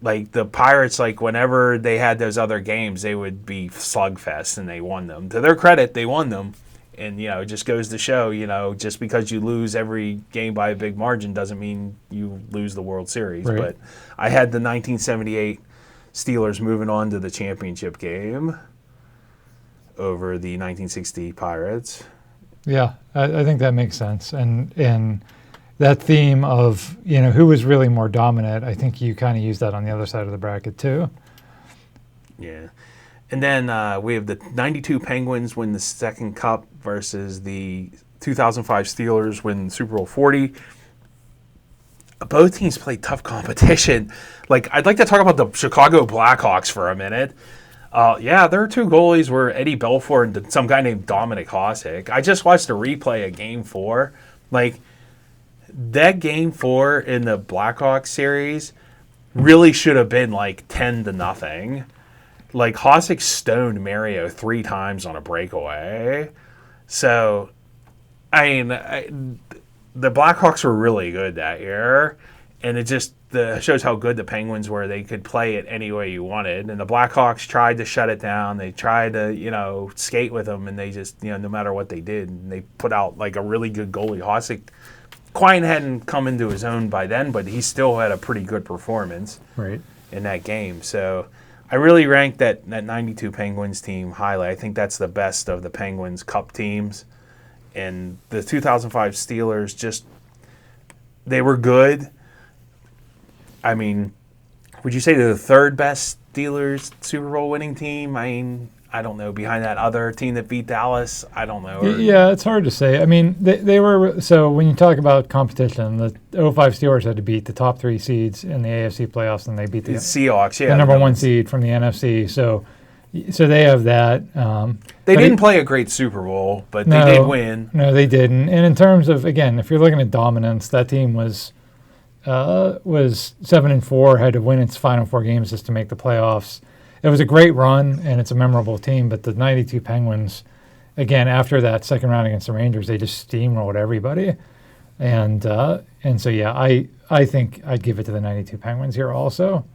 like, the Pirates, like, whenever they had those other games, they would be slugfest, and they won them. To their credit, they won them. And, it just goes to show, just because you lose every game by a big margin doesn't mean you lose the World Series. Right. But I had the 1978 Steelers moving on to the championship game over the 1960 Pirates. Yeah, I think that makes sense. And that theme of, who was really more dominant, I think you kind of use that on the other side of the bracket too. Yeah. And then we have the 92 Penguins win the second cup versus the 2005 Steelers win Super Bowl 40. Both teams played tough competition. Like, I'd like to talk about the Chicago Blackhawks for a minute. Their two goalies were Eddie Belfour and some guy named Dominic Hasek. I just watched a replay of Game 4. Like, that Game 4 in the Blackhawks series really should have been like 10-0. Like, Hasek stoned Mario 3 times on a breakaway. So, the Blackhawks were really good that year. And it just shows how good the Penguins were. They could play it any way you wanted. And the Blackhawks tried to shut it down. They tried to, skate with them. And they just, no matter what they did, and they put out like a really good goalie. Hasek, Quine hadn't come into his own by then, but he still had a pretty good performance in that game. So I really ranked that 92 Penguins team highly. I think that's the best of the Penguins Cup teams. And the 2005 Steelers they were good. I mean, would you say they're the third best Steelers Super Bowl winning team? I mean, I don't know. Behind that other team that beat Dallas, I don't know. Yeah, it's hard to say. I mean, they were, so when you talk about competition, the 05 Steelers had to beat the top 3 seeds in the AFC playoffs, and they beat the Seahawks, the number 1 seed from the NFC. So they have that. They didn't play a great Super Bowl, but they did win. No, they didn't. And in terms of, again, if you're looking at dominance, that team was 7-4, had to win its final 4 games just to make the playoffs. It was a great run, and it's a memorable team, but the 92 Penguins, again, after that second round against the Rangers, they just steamrolled everybody. And so, yeah, I think I'd give it to the 92 Penguins here also.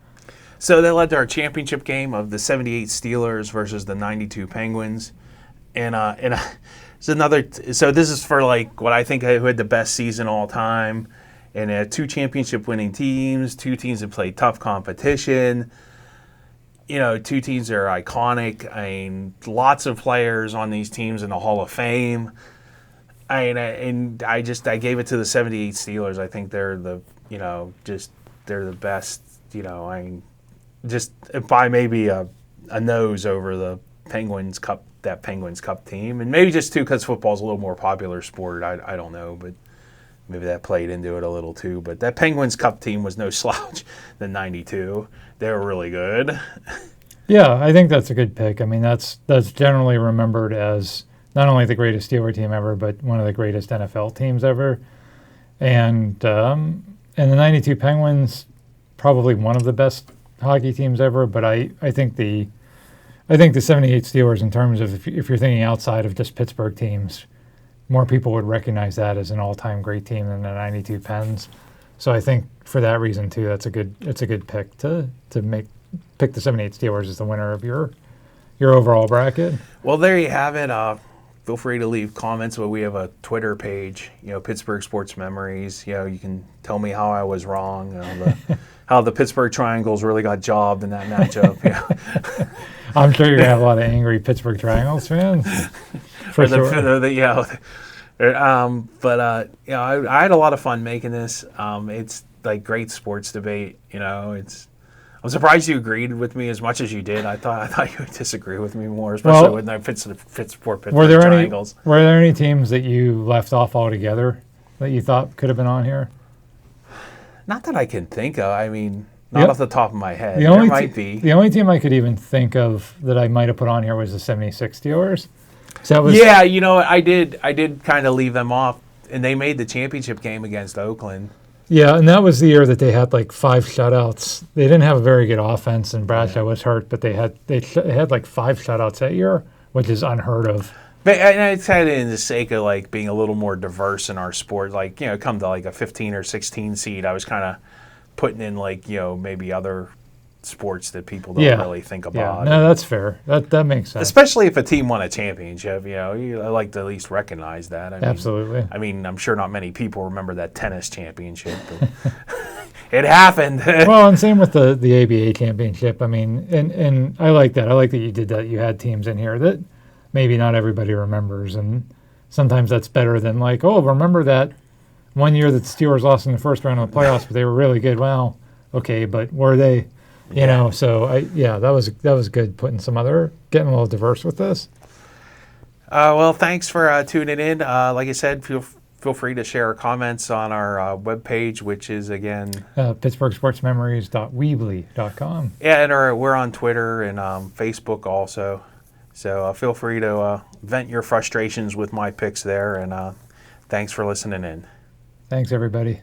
So that led to our championship game of the 78 Steelers versus the 92 Penguins. And it's another, so this is for like what I think who had the best season all time. And 2 championship winning teams, 2 teams that played tough competition. 2 teams that are iconic. I mean, lots of players on these teams in the Hall of Fame. I gave it to the 78 Steelers. I think they're they're the best. Just by maybe a nose over the Penguins Cup, that Penguins Cup team, and maybe just too because football's a little more popular sport. I don't know, but maybe that played into it a little too. But that Penguins Cup team was no slouch. The 92, they were really good. Yeah, I think that's a good pick. I mean, that's generally remembered as not only the greatest Steeler team ever, but one of the greatest NFL teams ever. And the 92 Penguins, probably one of the best hockey teams ever. But I think the 78 Steelers, in terms of if you're thinking outside of just Pittsburgh teams, more people would recognize that as an all-time great team than the 92 Pens. So I think for that reason too, it's a good pick to pick the 78 Steelers as the winner of your overall bracket. Well, there you have it. Feel free to leave comments. But we have a Twitter page, Pittsburgh Sports Memories. You can tell me how I was wrong. How the Pittsburgh Triangles really got jobbed in that matchup. I'm sure you're gonna have a lot of angry Pittsburgh Triangles fans. For sure. I had a lot of fun making this. It's like great sports debate. I'm surprised you agreed with me as much as you did. I thought you would disagree with me more, especially when I fit Pittsburgh Triangles. Were there any teams that you left off altogether that you thought could have been on here? Not that I can think of. I mean, not off the top of my head. There might be. The only team I could even think of that I might have put on here was the 76 Steelers. So that was, yeah, I did kind of leave them off, and they made the championship game against Oakland. Yeah, and that was the year that they had like 5 shutouts. They didn't have a very good offense, and Bradshaw was hurt, but they had like 5 shutouts that year, which is unheard of. But I said it in the sake of like being a little more diverse in our sport. Like, come to like a 15 or 16 seed, I was kind of putting in like, maybe other sports that people don't really think about. Yeah, no, that's fair. That makes sense. Especially if a team won a championship, I like to at least recognize that. Absolutely. I'm sure not many people remember that tennis championship, but it happened. Well, and same with the ABA championship. I mean, and I like that. I like that you did that. You had teams in here that maybe not everybody remembers, and sometimes that's better than like, oh, remember that one year that the Steelers lost in the first round of the playoffs, but they were really good. Well, okay, but were they? You know, so that was good putting getting a little diverse with this. Well, thanks for tuning in. Like I said, feel free to share comments on our webpage, which is, again, PittsburghSportsMemories.weebly.com. Yeah, and we're on Twitter and Facebook also. So feel free to vent your frustrations with my picks there. And thanks for listening in. Thanks, everybody.